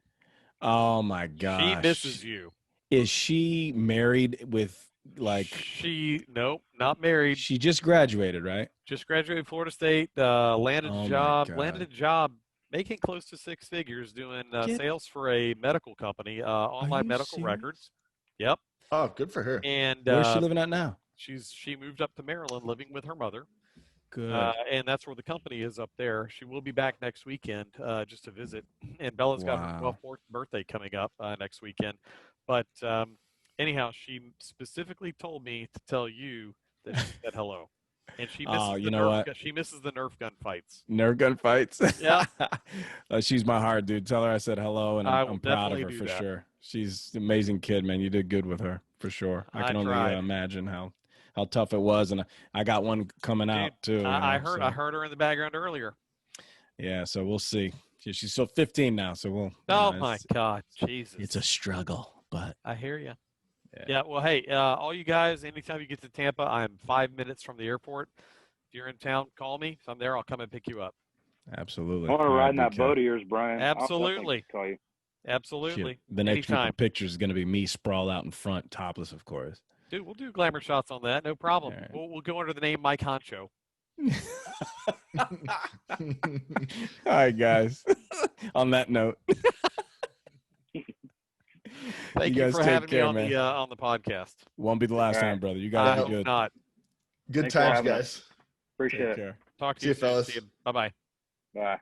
A: Oh my gosh.
B: She misses you.
A: Is she married with
B: Nope, not married.
A: She just graduated, right?
B: Just graduated Florida State, landed
A: Oh my
B: landed a
A: God.
B: job making close to six figures doing sales for a medical company, online medical records. Yep.
D: Oh, good for her.
B: And
A: Where's she living at now?
B: she moved up to Maryland, living with her mother.
A: Good.
B: And that's where the company is up there. She will be back next weekend just to visit. And Bella's got her 12th birthday coming up next weekend. But anyhow, she specifically told me to tell you that she said hello. And she misses she misses the Nerf gun fights.
A: Nerf gun fights?
B: Yeah.
A: She's my heart, dude. Tell her I said hello, and I'm proud of her for sure. She's an amazing kid, man. You did good with her for sure. I can only imagine how tough it was, and I got one coming out too.
B: I heard her in the background earlier.
A: Yeah, so we'll see. She's still 15 now, so we'll.
B: Oh my God, Jesus!
A: It's a struggle, but
B: I hear you. Yeah. Well, hey, all you guys, anytime you get to Tampa, I'm 5 minutes from the airport. If you're in town, call me. If I'm there, I'll come and pick you up.
A: Absolutely.
C: I want to ride in that boat of yours, Brian.
B: Absolutely.
C: I'll call you.
B: Absolutely.
A: The next picture is going to be me sprawled out in front, topless, of course.
B: Dude, we'll do glamour shots on that. No problem.
A: Right.
B: We'll go under the name Mike Honcho.
A: All right, guys. On that note.
B: Thank you
A: guys
B: for
A: take
B: having me
A: care,
B: on
A: man.
B: on the podcast.
A: Won't be the last
C: All right.
A: time, brother. You
B: I
A: guys
B: hope
A: be good.
B: not.
D: Good
C: Thanks for
D: times,
C: having us.
D: guys.
C: Appreciate
A: Take
C: it.
A: care.
B: Talk to
D: See
B: you
D: you,
B: soon.
D: fellas.
B: See you. Bye bye.
C: Bye.